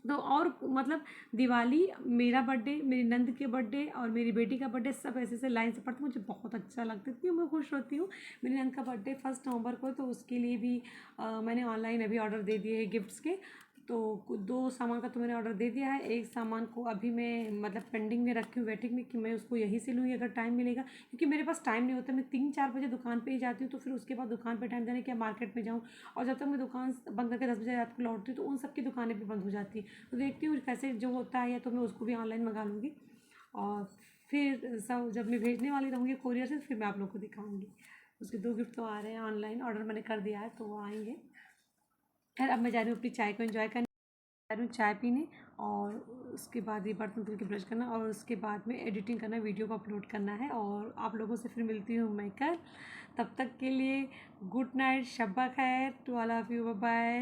तो और मतलब दिवाली, मेरा बर्थडे, मेरी नंद के बर्थडे और मेरी बेटी का बर्थडे सब ऐसे ऐसे लाइन से पड़ते, मुझे बहुत अच्छा लगता है, इतनी मैं खुश होती हूँ। मेरी नंद का बर्थडे 1 नवंबर को है, तो उसके लिए भी मैंने ऑनलाइन अभी ऑर्डर दे दिए हैं गिफ्ट्स के। तो 2 सामान का तो मैंने ऑर्डर दे दिया है। एक सामान को अभी मैं मतलब पेंडिंग में रखी हूँ, वेटिंग में, कि मैं उसको यहीं से लूँगी अगर टाइम मिलेगा, क्योंकि मेरे पास टाइम नहीं होता। मैं 3-4 बजे दुकान पे ही जाती हूँ, तो फिर उसके बाद दुकान पे टाइम देने के मार्केट में जाऊँ, और जब तक मैं दुकान बंद करके 10 बजे रात को लौटती हूँ तो उन सब की दुकानें भी बंद हो जाती हैं। तो देखती हूँ कैसे जो होता है, या तो मैं उसको भी ऑनलाइन मंगा लूँगी, और फिर सब जब मैं भेजने वाली रहूँगी कोरियर से, फिर मैं आप लोग को दिखाऊँगी। उसके 2 गिफ्ट तो आ रहे हैं, ऑनलाइन ऑर्डर मैंने कर दिया है, तो वो आएंगे। खैर अब मैं जा रही हूँ अपनी चाय को एंजॉय करने, जा रही हूँ चाय पीने, और उसके बाद ये बर्तन धुल के ब्रश करना, और उसके बाद में एडिटिंग करना, वीडियो को अपलोड करना है। और आप लोगों से फिर मिलती हूँ मैं कल। तब तक के लिए गुड नाइट, शब्बा खैर to all of you, bye bye.